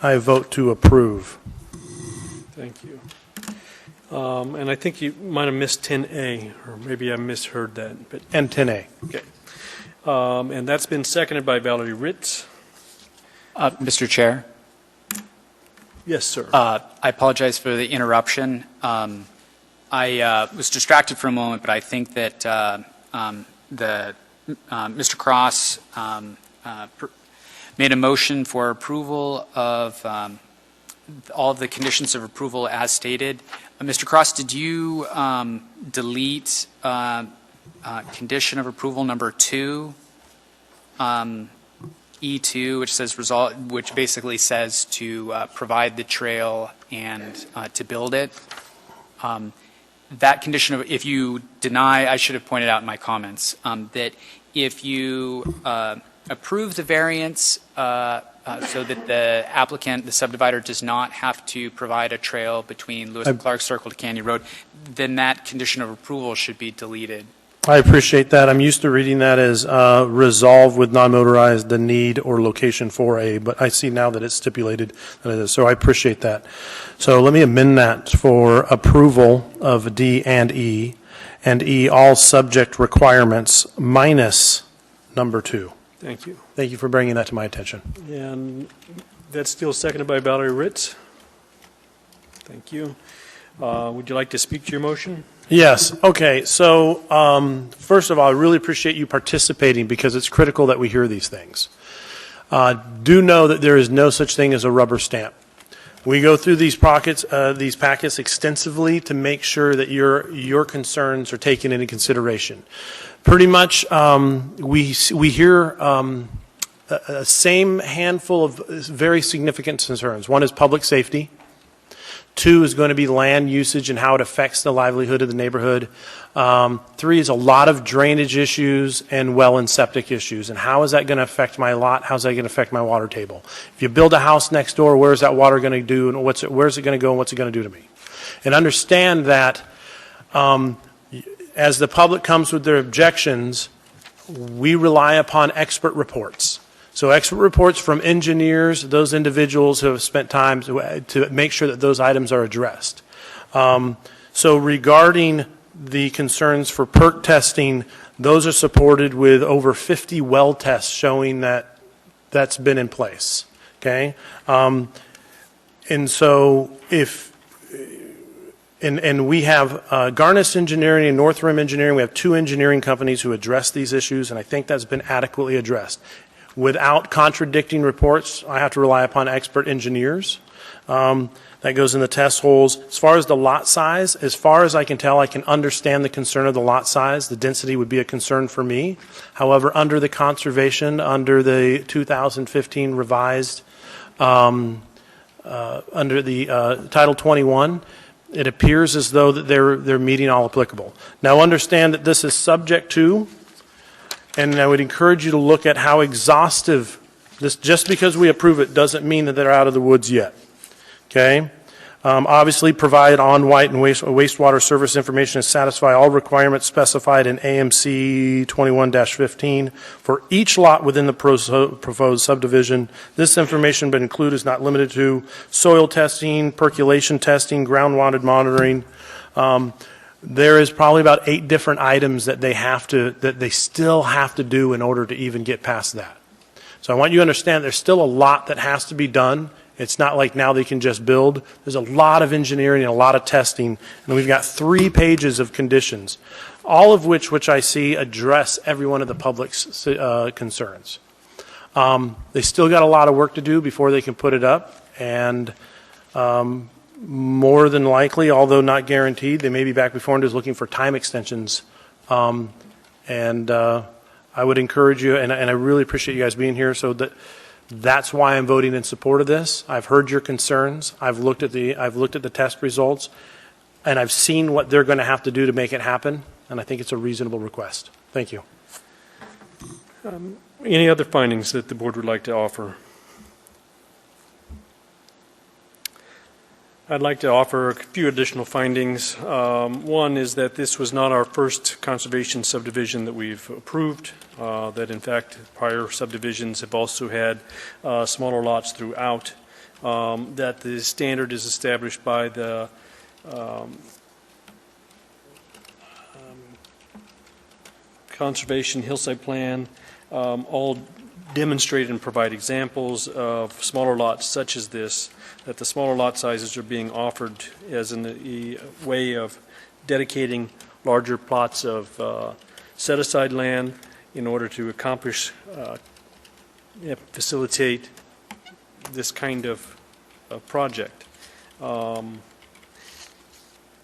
I vote to approve. Thank you. And I think you might have missed 10A, or maybe I misheard that. But And 10A. okay. And that's been seconded by Valerie Ritz. Mr. Chair, Yes, sir. I apologize for the interruption. I was distracted for a moment, but I think that Mr. Cross made a motion for approval of all of the conditions of approval as stated. Mr. Cross, did you delete condition of approval number 2, E2, which says result, which basically says to provide the trail and to build it? That condition of, if you deny, I should have pointed out in my comments, that if you approve the variance so that the applicant, the subdivider, does not have to provide a trail between Lewis and Clark Circle to Canyon Road, then that condition of approval should be deleted. I appreciate that. I'm used to reading that as resolve with non-motorized the need or location for a, but I see now that it's stipulated that it is, so I appreciate that. So let me amend that for approval of D and E all subject requirements minus number 2. Thank you. Thank you for bringing that to my attention. And that's still seconded by Valerie Ritz. Thank you. Would you like to speak to your motion? Yes. Okay. So first of all, I really appreciate you participating because it's critical that we hear these things. Do know that there is no such thing as a rubber stamp. We go through these packets extensively to make sure that your concerns are taken into consideration. Pretty much, we hear a same handful of very significant concerns. One is public safety. 2 is going to be land usage and how it affects the livelihood of the neighborhood. 3 is a lot of drainage issues and well and septic issues. And how is that going to affect my lot? How's that going to affect my water table? If you build a house next door, where's that water going to do? And where's it going to go and what's it going to do to me? And understand that as the public comes with their objections, we rely upon expert reports. So expert reports from engineers, those individuals who have spent time to make sure that those items are addressed. So regarding the concerns for perk testing, those are supported with over 50 well tests showing that that's been in place. Okay? And so if, and we have Garnis Engineering and North Rim Engineering, we have 2 engineering companies who address these issues, and I think that's been adequately addressed. Without contradicting reports, I have to rely upon expert engineers. That goes in the test holes. As far as the lot size, as far as I can tell, I can understand the concern of the lot size. The density would be a concern for me. However, under the conservation, under the 2015 revised, under the Title 21, it appears as though that they're meeting all applicable. Now understand that this is subject to, and I would encourage you to look at how exhaustive this, just because we approve it doesn't mean that they're out of the woods yet. Okay? Obviously provide on-white and wastewater service information to satisfy all requirements specified in AMC 21-15 for each lot within the proposed subdivision. This information but included is not limited to soil testing, percolation testing, groundwater monitoring. There is probably about 8 different items that they still have to do in order to even get past that. So I want you to understand there's still a lot that has to be done. It's not like now they can just build. There's a lot of engineering and a lot of testing, and we've got 3 pages of conditions, all of which I see address every one of the public's concerns. They still got a lot of work to do before they can put it up, and more than likely, although not guaranteed, they may be back before and just looking for time extensions. I would encourage you, and I really appreciate you guys being here, so that's why I'm voting in support of this. I've heard your concerns. I've looked at the test results, and I've seen what they're going to have to do to make it happen, and I think it's a reasonable request. Thank you. Any other findings that the board would like to offer? I'd like to offer a few additional findings. One is that this was not our first conservation subdivision that we've approved, that in fact prior subdivisions have also had smaller lots throughout, that the standard is established by the Conservation Hillside Plan, all demonstrate and provide examples of smaller lots such as this, that the smaller lot sizes are being offered as a way of dedicating larger plots of set-aside land in order to accomplish, facilitate this kind of project. I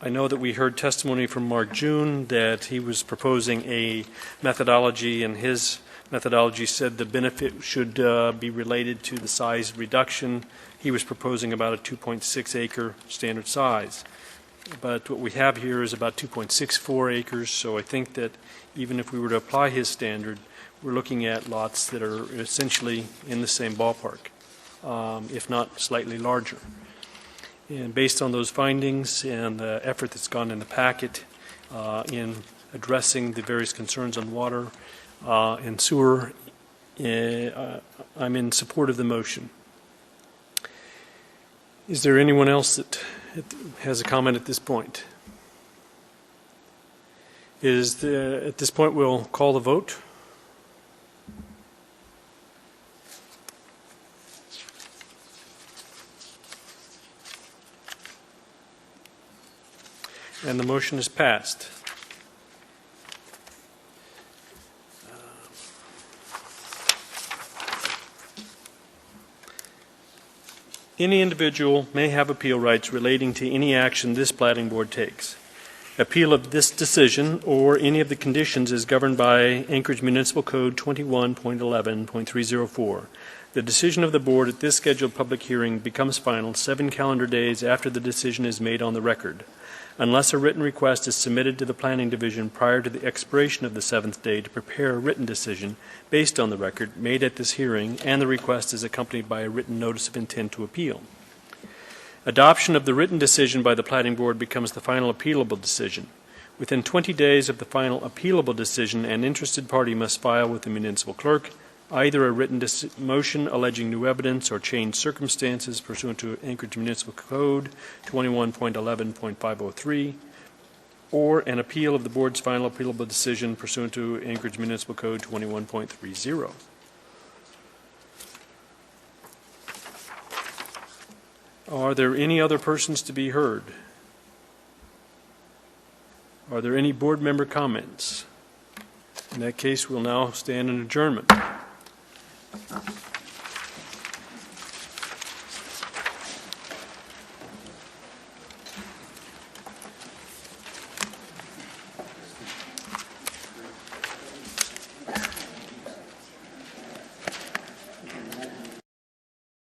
know that we heard testimony from Mark June that he was proposing a methodology, and his methodology said the benefit should be related to the size reduction. He was proposing about a 2.6 acre standard size. But what we have here is about 2.64 acres, so I think that even if we were to apply his standard, we're looking at lots that are essentially in the same ballpark, if not slightly larger. And based on those findings and the effort that's gone in the packet in addressing the various concerns on water and sewer, I'm in support of the motion. Is there anyone else that has a comment at this point? At this point, we'll call the vote. And the motion is passed. Any individual may have appeal rights relating to any action this Platting Board takes. Appeal of this decision or any of the conditions is governed by Anchorage Municipal Code 21.11.304. The decision of the board at this scheduled public hearing becomes final 7 calendar days after the decision is made on the record, unless a written request is submitted to the Planning Division prior to the expiration of the 7th day to prepare a written decision based on the record made at this hearing, and the request is accompanied by a written notice of intent to appeal. Adoption of the written decision by the Planning Board becomes the final appealable decision. Within 20 days of the final appealable decision, an interested party must file with the municipal clerk either a written motion alleging new evidence or changed circumstances pursuant to Anchorage Municipal Code 21.11.503, or an appeal of the board's final appealable decision pursuant to Anchorage Municipal Code 21.30. Are there any other persons to be heard? Are there any board member comments? In that case, we'll now stand in adjournment.